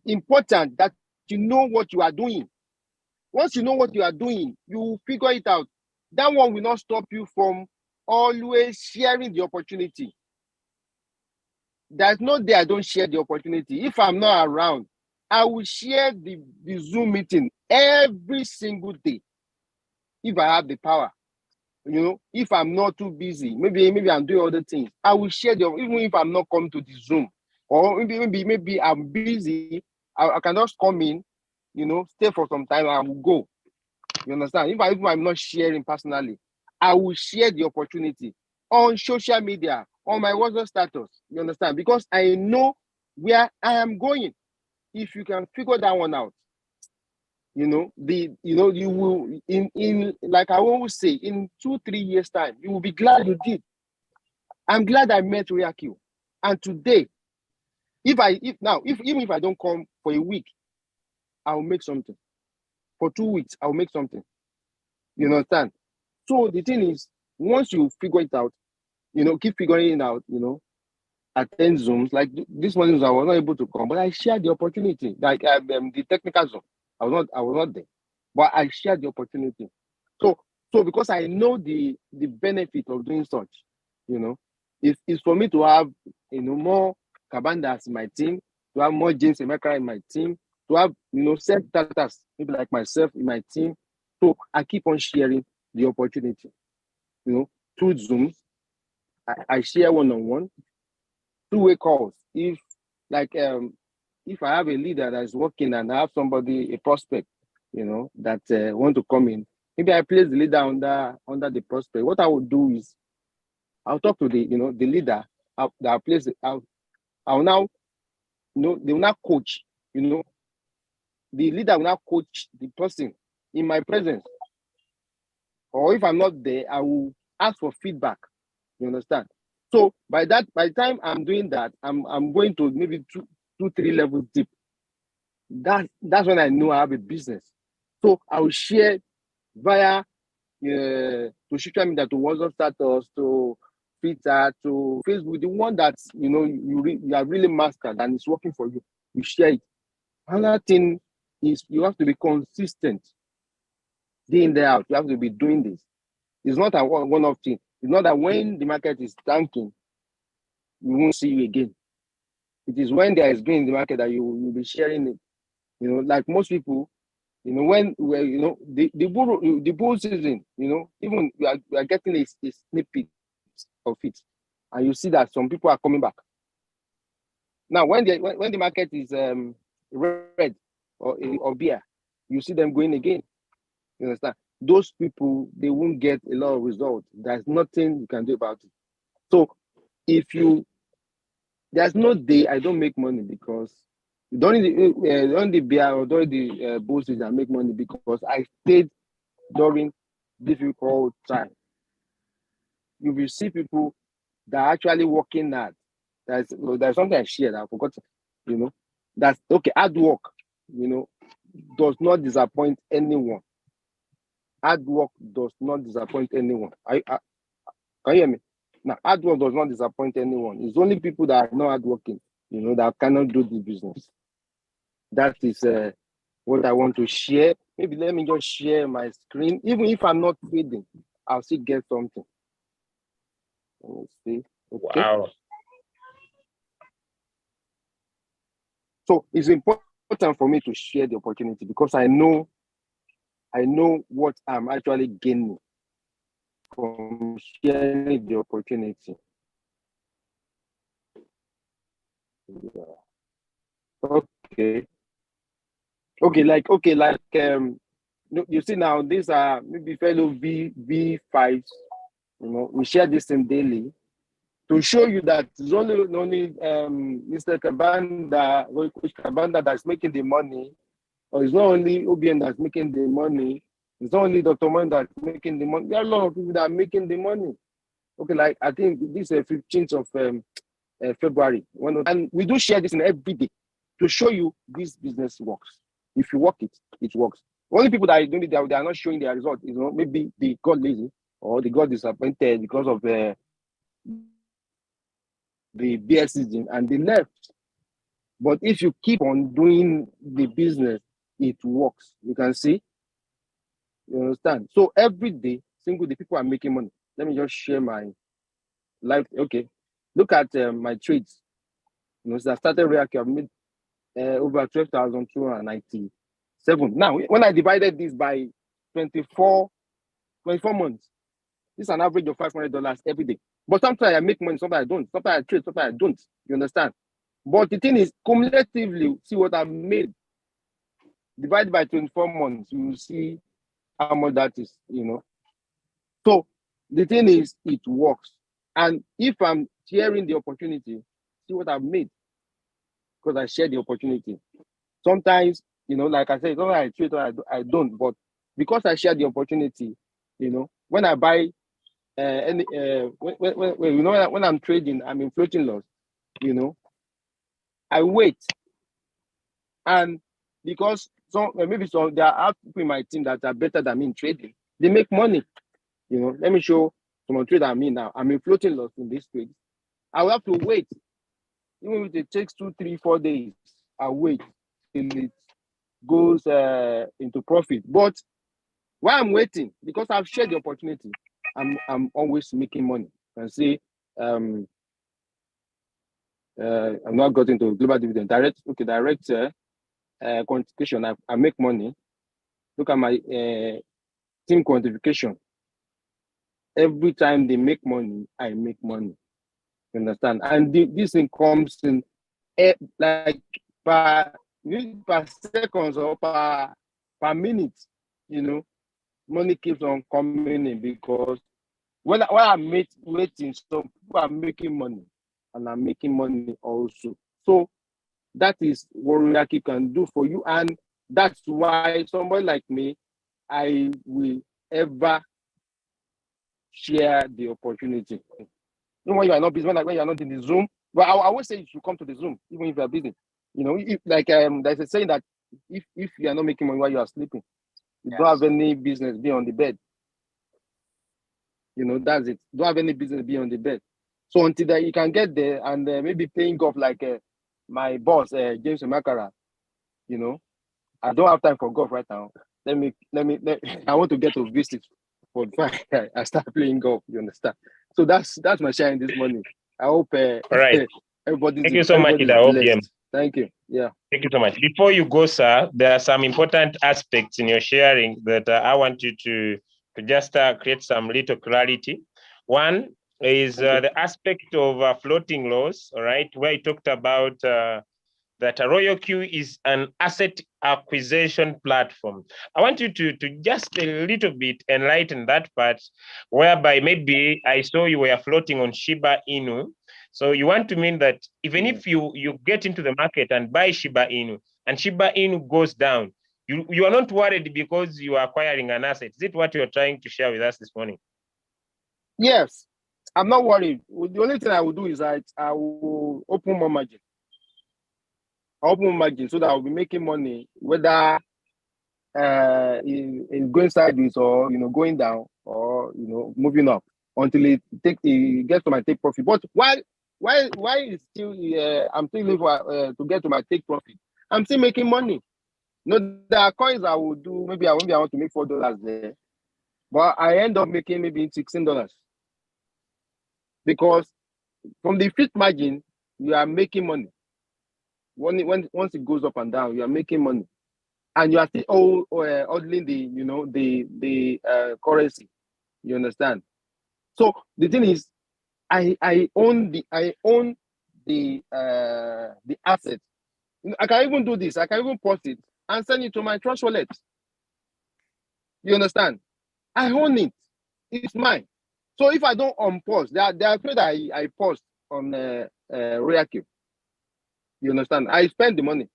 important that you know what you are doing. Once you know what you are doing, you figure it out. That one will not stop you from always sharing the opportunity. There's no day I don't share the opportunity. If I'm not around, I will share the Zoom meeting every single day. If I have the power, if I'm not too busy, maybe I'm doing other things, I will share even if I'm not coming to the Zoom, or maybe I'm busy, I can just come in, stay for some time, I will go. You understand? If I'm not sharing personally, I will share the opportunity on social media, on my WhatsApp status. You understand? Because I know where I am going. If you can figure that one out, you will in like I always say, in 2-3 years time, you will be glad you did. I'm glad I met Royalq. And today, even if I don't come for a week, I will make something. For 2 weeks, I will make something. You understand? So the thing is, once you figure it out, keep figuring it out, attend Zooms. Like this morning, I was not able to come, but I shared the opportunity. Like the technical Zoom, I was not there, but I shared the opportunity. So because I know the benefit of doing such, it's for me to have more Kabandas in my team, to have more James Emeka in my team, to have self-starters, maybe like myself in my team. So I keep on sharing the opportunity, through Zooms. I share one-on-one, two-way calls. If I have a leader that is working and I have somebody, a prospect, that want to come in. Maybe I place the leader under the prospect. What I would do is I'll talk to the leader that I place. I'll now, they will now coach. The leader will now coach the person in my presence. Or if I'm not there, I will ask for feedback. You understand? So by the time I'm doing that, I'm going to maybe 2-3 levels deep. That's when I know I have a business. So I will share via to social media, to WhatsApp status, to Twitter, to Facebook, the one that you have really mastered and it's working for you. You share it. Another thing is you have to be consistent. Day in, day out, you have to be doing this. It's not a one-off thing. It's not that when the market is tanking, we won't see you again. It is when there is gain in the market that you will be sharing it. Like most people, when the bull season, even we are getting a snippet of it, and you see that some people are coming back. Now, when the market is red or beer, you see them going again. You understand? Those people, they won't get a lot of results. There's nothing you can do about it. So there's no day I don't make money, because during the beer or during the bull season, I make money because I stayed during difficult time. You will see people that are actually working hard. There's something I shared, I forgot. That's okay. Hard work, does not disappoint anyone. Hard work does not disappoint anyone. Can you hear me? Now, hard work does not disappoint anyone. It's only people that are not hardworking, that cannot do the business. That is what I want to share. Maybe let me just share my screen. Even if I'm not trading, I'll still get something. Let me see. Okay. Wow. So it's important for me to share the opportunity, because I know what I'm actually gaining from sharing the opportunity. Yeah. Okay, like you see now, these are maybe fellow V5s. We share this thing daily to show you that it's only Mr. Kabanda, Coach Kabanda, that's making the money, or it's not only OBN that's making the money. It's not only Dr. Man that's making the money. There are a lot of people that are making the money. Okay, like I think this is 15th of February. And we do share this in every day to show you this business works. If you work it, it works. Only people that are doing it, they are not showing their result. Maybe they got lazy or they got disappointed because of the beer season and they left. But if you keep on doing the business, it works. You can see. You understand? So every day, single day, people are making money. Let me just share my life. Okay, look at my trades. So I started Royalq, I've made over 12,297. Now, when I divided this by 24 months, this is an average of $500 every day. But sometimes I make money, sometimes I don't. Sometimes I trade, sometimes I don't. You understand? But the thing is, cumulatively, see what I've made. Divided by 24 months, you will see how much that is, So the thing is, it works. And if I'm sharing the opportunity, see what I've made, because I share the opportunity. Sometimes, like I said, sometimes I trade or I don't, but because I share the opportunity, when I buy when I'm trading, I'm in floating loss, I wait. And because maybe there are people in my team that are better than me in trading, they make money. Let me show some trade I'm in now. I'm in floating loss in this trade. I will have to wait. Even if it takes 2, 3, 4 days, I'll wait till it goes into profit. But while I'm waiting, because I've shared the opportunity, I'm always making money. And see, I'm not got into global dividend. Direct quantification, I make money. Look at my team quantification. Every time they make money, I make money. You understand? And this thing comes in like per seconds or per per minute, money keeps on coming in, because when I'm waiting, so people are making money, and I'm making money also. So that is what Royalq can do for you, and that's why somebody like me, I will ever share the opportunity. Even when you are not busy, when you are not in the Zoom, well, I always say you should come to the Zoom, even if you are busy. If there's a saying that if you are not making money while you are sleeping, you don't have any business being on the bed. That's it. Don't have any business being on the bed. So until that you can get there and maybe playing golf like my boss, James Makara, I don't have time for golf right now. I want to get to visit for I start playing golf. You understand? So that's my sharing this morning. I hope All right. everybody's Thank you so much, blessed. Thank you. Yeah. Thank you so much. Before you go, sir, there are some important aspects in your sharing that I want you to just create some little clarity. One is the aspect of floating loss, all right, where you talked about that Royalq is an asset acquisition platform. I want you to just a little bit enlighten that part, whereby maybe I saw you were floating on Shiba Inu. So you want to mean that even if you get into the market and buy Shiba Inu, and Shiba Inu goes down, you are not worried because you are acquiring an asset. Is it what you're trying to share with us this morning? Yes, I'm not worried. The only thing I will do is I will open more margin. Open margin so that I'll be making money, whether it's going sideways or going down or moving up until it gets to my take profit. But why is still I'm still able to get to my take profit? I'm still making money. There are coins I will do. Maybe I want to make $4 there, but I end up making maybe $16 because from the fixed margin you are making money. Once it goes up and down, you are making money, and you are still hodling the currency. You understand? So the thing is, I own the asset. I can even do this. I can even post it and send it to my trust wallet. You understand? I own it. It's mine. So if I don't unpost, they are afraid I post on Royalq. You understand? I spend the money.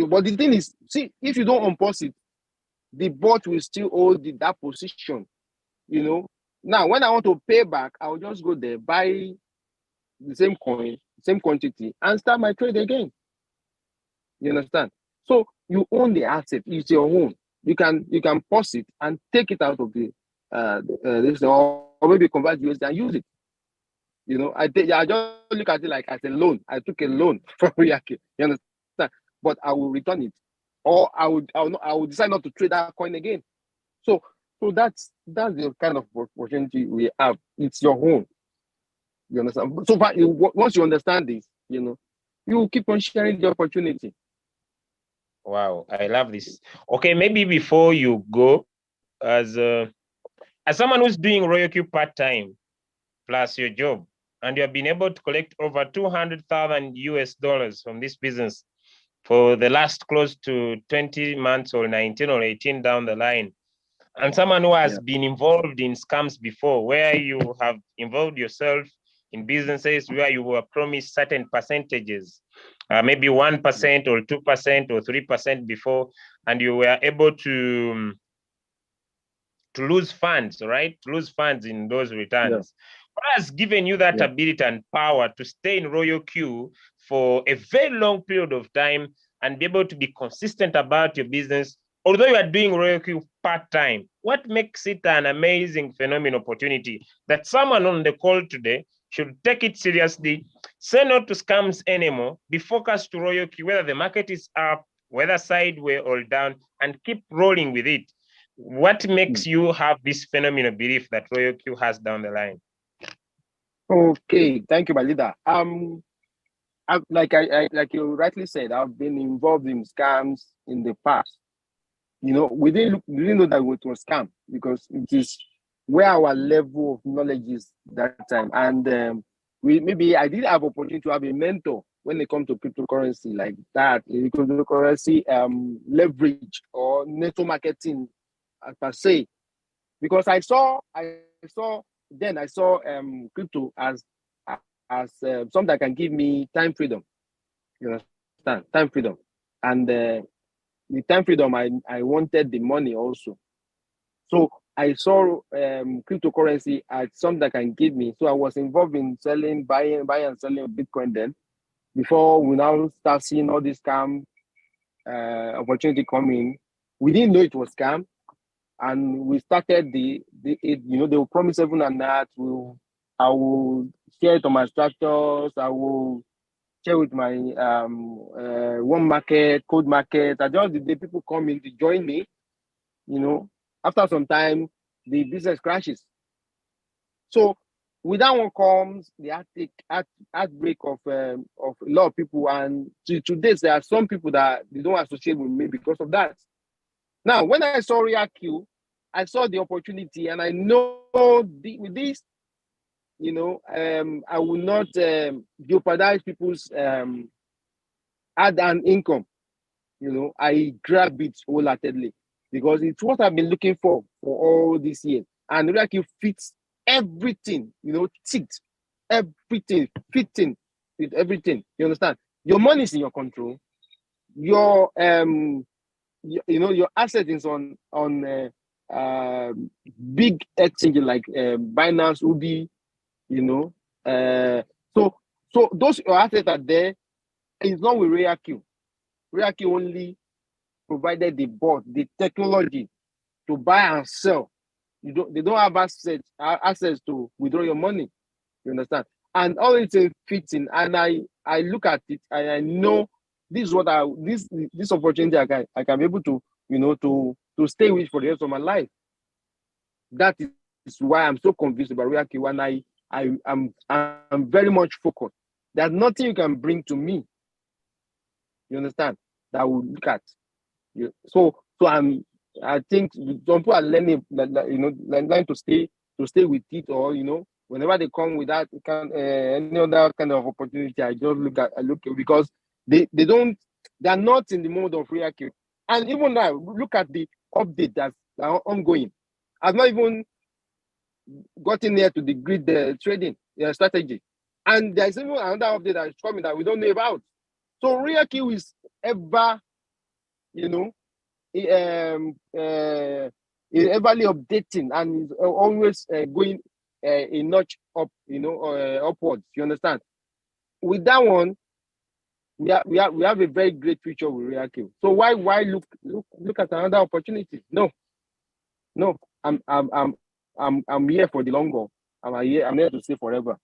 But the thing is, see, if you don't unpost it, the bot will still hold that position. Now, when I want to pay back, I'll just go there, buy the same coin, same quantity, and start my trade again. You understand? So you own the asset. It's your own. You can pause it and take it out of the this, or maybe convert USD and use it. I just look at it like as a loan. I took a loan from Royalq. You understand? But I will return it, or I will decide not to trade that coin again. So that's the kind of opportunity we have. It's your own. You understand? So far, once you understand this, you keep on sharing the opportunity. Wow, I love this. Okay, maybe before you go, as someone who's doing Royalq part-time plus your job, and you have been able to collect over 200,000 US dollars from this business for the last close to 20 months or 19 or 18 down the line, and someone who has been involved in scams before, where you have involved yourself in businesses where you were promised certain percentages, maybe 1% or 2% or 3% before, and you were able to lose funds, right? To lose funds in those returns. What has given you that ability and power to stay in Royalq for a very long period of time and be able to be consistent about your business, although you are doing Royalq part-time? What makes it an amazing phenomenal opportunity that someone on the call today should take it seriously, say no to scams anymore, be focused to Royalq, whether the market is up, whether sideways or down, and keep rolling with it? What makes you have this phenomenal belief that Royalq has down the line? Okay, thank you, my leader. Like you rightly said, I've been involved in scams in the past. We didn't know that it was scam because it is where our level of knowledge is that time. And I did have opportunity to have a mentor when it comes to cryptocurrency like that, cryptocurrency leverage or network marketing per se, because I saw crypto as something that can give me time freedom. You understand? Time freedom. And the time freedom, I wanted the money also. So I saw cryptocurrency as something that can give me. So I was involved in buying and selling Bitcoin then, before we now start seeing all this scam opportunity coming. We didn't know it was scam, and we started they will promise heaven and earth. I will share it on my status. I will share with my one market, code market. I just the people come in to join me. After some time, the business crashes. So with that one comes the outbreak of a lot of people, and today there are some people that they don't associate with me because of that. Now, when I saw Royalq, I saw the opportunity, and I know with this, I will not jeopardize people's add-on income. I grab it wholeheartedly because it's what I've been looking for all these years. And Royalq fits everything, ticked everything, fitting with everything. You understand? Your money is in your control. Your your asset is on big exchange like Binance, Ubi. So those assets are there. It's not with Royalq. Royalq only provided the board, the technology to buy and sell. They don't have access to withdraw your money. You understand? And all it's fitting. And I look at it and I know this is what this opportunity I can be able to to stay with for the rest of my life. That is why I'm so convinced about Royalq, and I'm very much focused. There's nothing you can bring to me. You understand? That I will look at. So I think some people are learning to stay with it, or whenever they come with that any other kind of opportunity, I just look at because they are not in the mode of Royalq. And even now, look at the update that's ongoing. I've not even gotten near to the grid trading strategy, and there's even another update that is coming that we don't know about. So Royalq is ever is everly updating and is always going a notch up, upwards. You understand? With that one, we have a very great future with Royalq. So why look at another opportunity? No. I'm here for the long haul. I'm here to stay forever,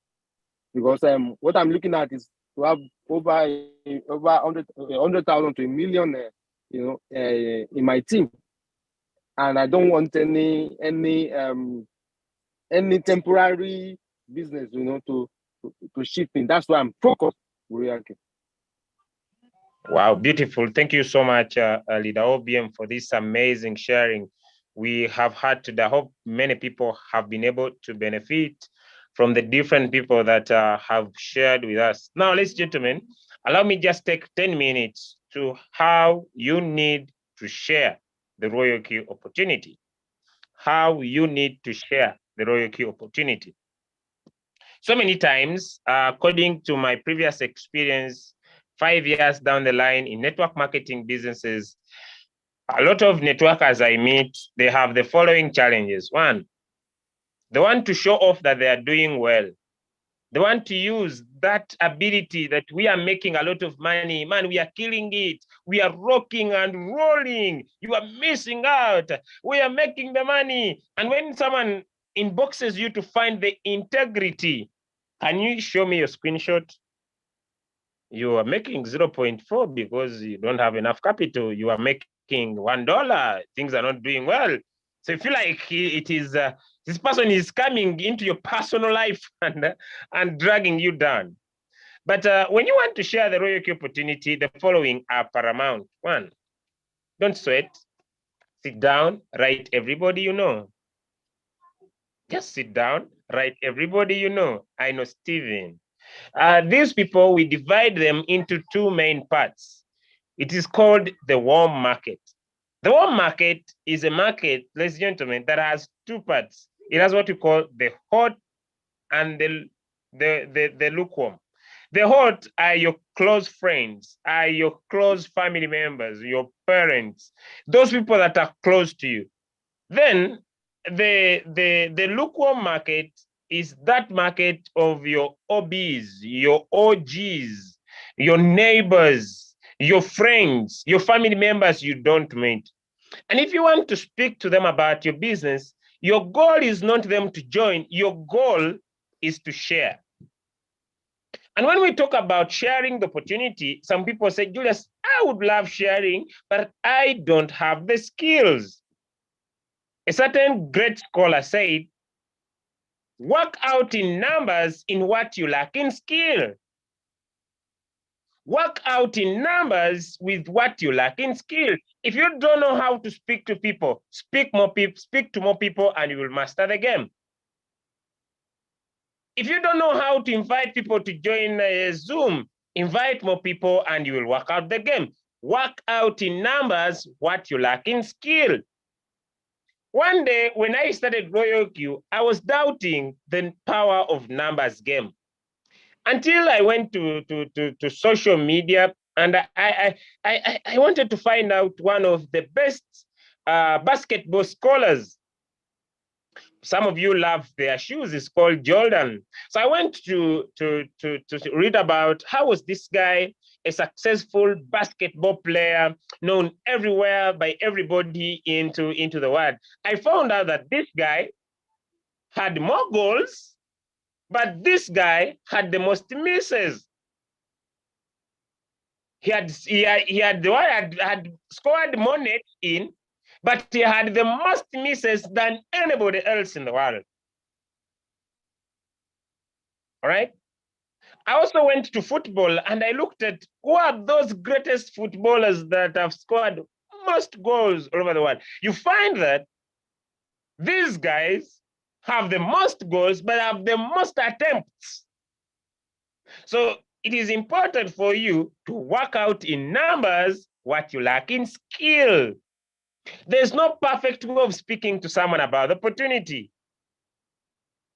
because what I'm looking at is to have over 100,000 to 1 million, in my team, and I don't want any temporary business, to shift in. That's why I'm focused with Royalq. Wow, beautiful. Thank you so much, Leader OBM, for this amazing sharing we have had today. I hope many people have been able to benefit from the different people that have shared with us. Now, ladies and gentlemen, allow me just take 10 minutes to how you need to share the Royalq opportunity. How you need to share the Royalq opportunity. So many times, according to my previous experience, 5 years down the line in network marketing businesses, a lot of networkers I meet, they have the following challenges. One, they want to show off that they are doing well. They want to use that ability that we are making a lot of money. Man, we are killing it. We are rocking and rolling. You are missing out. We are making the money. And when someone inboxes you to find the integrity, can you show me your screenshot? You are making 0.4 because you don't have enough capital. You are making $1. Things are not doing well. So you feel like it is this person is coming into your personal life and dragging you down. But when you want to share the Royalq opportunity, the following are paramount. One, don't sweat. Sit down, write everybody you know. Just sit down, write everybody you know. I know Steven. These people, we divide them into two main parts. It is called the warm market. The warm market is a market, ladies and gentlemen, that has two parts. It has what we call the hot and the lukewarm. The hot are your close friends, are your close family members, your parents, those people that are close to you. Then the lukewarm market is that market of your OBs, your OGs, your neighbors, your friends, your family members you don't meet. And if you want to speak to them about your business, your goal is not them to join, your goal is to share. And when we talk about sharing the opportunity, some people say, Julius, I would love sharing, but I don't have the skills. A certain great scholar said, work out in numbers in what you lack in skill. Work out in numbers with what you lack in skill. If you don't know how to speak to people, speak to more people, and you will master the game. If you don't know how to invite people to join Zoom, invite more people and you will work out the game. Work out in numbers what you lack in skill. One day when I started Royalq, I was doubting the power of numbers game until I went to social media and I wanted to find out one of the best basketball scholars. Some of you love their shoes. It's called Jordan. So I went to read about how was this guy a successful basketball player known everywhere by everybody into the world. I found out that this guy had more goals, but this guy had the most misses. He had scored more nets in, but he had the most misses than anybody else in the world. All right. I also went to football and I looked at who are those greatest footballers that have scored most goals all over the world. You find that these guys have the most goals, but have the most attempts. So it is important for you to work out in numbers what you lack in skill. There's no perfect way of speaking to someone about the opportunity.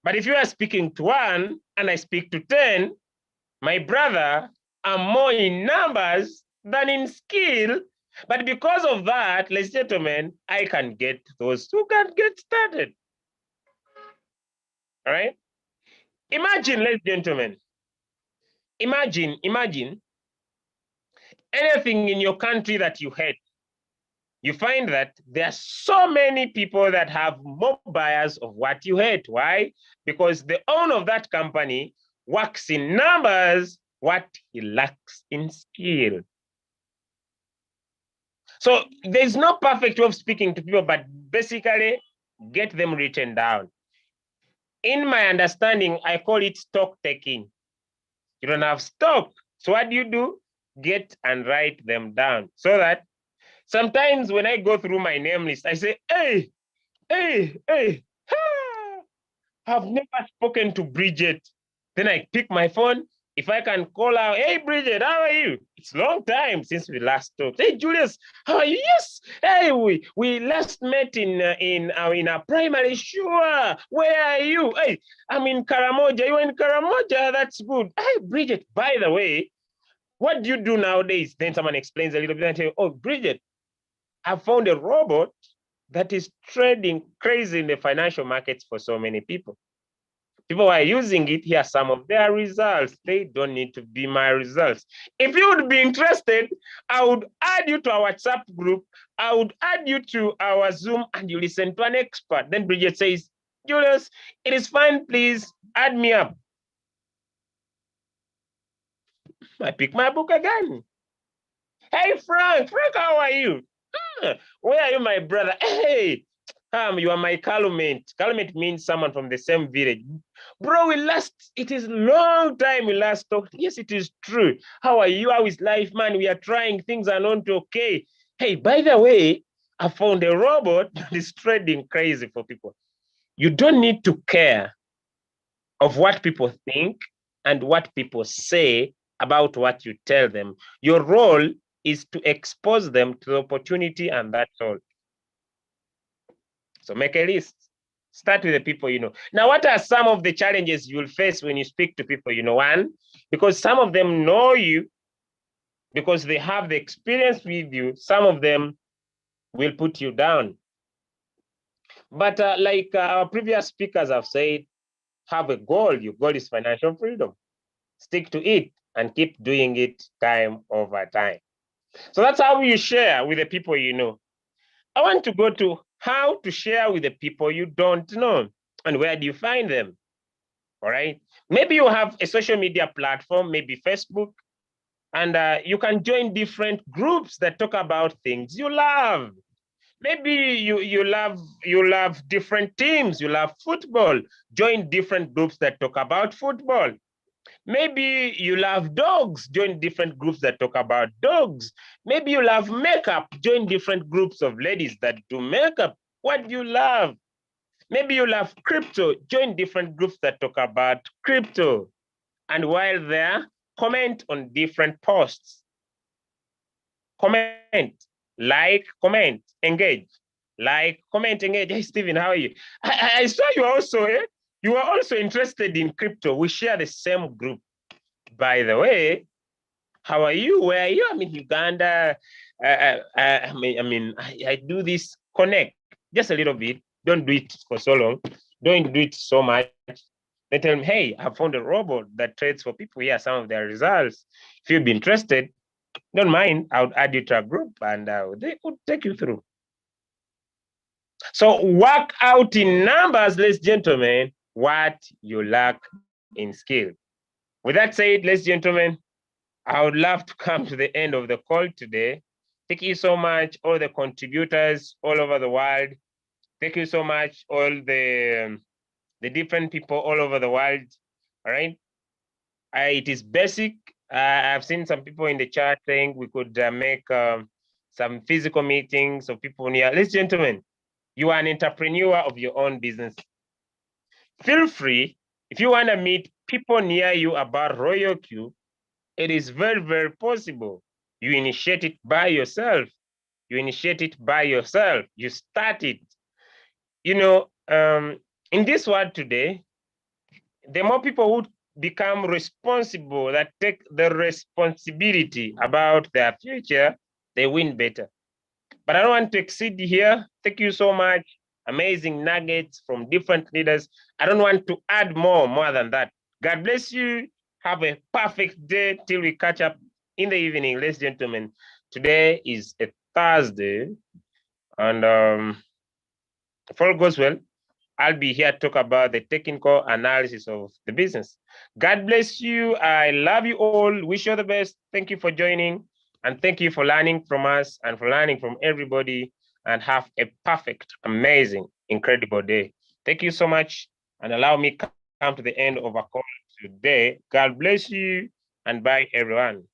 But if you are speaking to one and I speak to 10, my brother, I'm more in numbers than in skill. But because of that, ladies and gentlemen, I can get those who can get started. All right? Imagine, ladies and gentlemen, imagine anything in your country that you hate. You find that there are so many people that have more buyers of what you hate. Why? Because the owner of that company works in numbers what he lacks in skill. So there's no perfect way of speaking to people, but basically get them written down. In my understanding, I call it stock taking. You don't have stock. So what do? Get and write them down so that sometimes when I go through my name list, I say, hey, I've never spoken to Bridget. Then I pick my phone. If I can call out, hey, Bridget, how are you? It's a long time since we last talked. Hey, Julius, how are you? Yes. Hey, we last met in our primary. Sure. Where are you? Hey, I'm in Karamoja. You in Karamoja? That's good. Hey, Bridget, by the way, what do you do nowadays? Then someone explains a little bit and tell you, oh, Bridget, I found a robot that is trading crazy in the financial markets for so many people. People are using it. Here are some of their results. They don't need to be my results. If you would be interested, I would add you to our WhatsApp group. I would add you to our Zoom and you listen to an expert. Then Bridget says, Julius, it is fine. Please add me up. I pick my book again. Hey, Frank, how are you? Where are you, my brother? Hey, you are my calumet. Calumet means someone from the same village. Bro, it is long time we last talked. Yes, it is true. How are you? How is life, man? We are trying, things are not okay. Hey, by the way, I found a robot that is trading crazy for people. You don't need to care of what people think. and what people say about what you tell them. Your role is to expose them to the opportunity, and that's all. So make a list. Start with the people you know. Now, what are some of the challenges you'll face when you speak to people you know? One, because some of them know you, because they have the experience with you, some of them will put you down. But like our previous speakers have said, have a goal. Your goal is financial freedom. Stick to it and keep doing it time over time. So that's how you share with the people you know. I want to go to how to share with the people you don't know, and where do you find them? All right. Maybe you have a social media platform, maybe Facebook, and you can join different groups that talk about things you love. Maybe you love different teams. You love football. Join different groups that talk about football. Maybe you love dogs. Join different groups that talk about dogs. Maybe you love makeup. Join different groups of ladies that do makeup. What do you love? Maybe you love crypto. Join different groups that talk about crypto. And while there, comment on different posts. Comment, like, comment, engage. Like, comment, engage. Hey, Stephen, how are you? I saw you also, you are also interested in crypto. We share the same group. By the way, how are you? Where are you? I'm in Uganda. I do this connect just a little bit. Don't do it for so long. Don't do it so much. They tell me, hey, I found a robot that trades for people. Here are some of their results. If you'd be interested, don't mind, I would add you to a group and they could take you through. So work out in numbers, ladies and gentlemen, what you lack in skill. With that said, ladies and gentlemen, I would love to come to the end of the call today. Thank you so much, all the contributors all over the world. Thank you so much, all the different people all over the world. All right. It is basic. I've seen some people in the chat saying we could make some physical meetings of people near. Ladies and gentlemen, you are an entrepreneur of your own business. Feel free, if you want to meet people near you about Royalq, it is very, very possible. You initiate it by yourself. You initiate it by yourself. You start it. You know, in this world today, the more people who become responsible, that take the responsibility about their future, they win better. But I don't want to exceed here. Thank you so much. Amazing nuggets from different leaders. I don't want to add more than that. God bless you. Have a perfect day till we catch up in the evening, ladies and gentlemen. Today is a Thursday, and if all goes well, I'll be here to talk about the technical analysis of the business. God bless you. I love you all. Wish you all the best. Thank you for joining. And thank you for learning from us and for learning from everybody. And have a perfect, amazing, incredible day. Thank you so much. And allow me to come to the end of our call today. God bless you. And bye, everyone.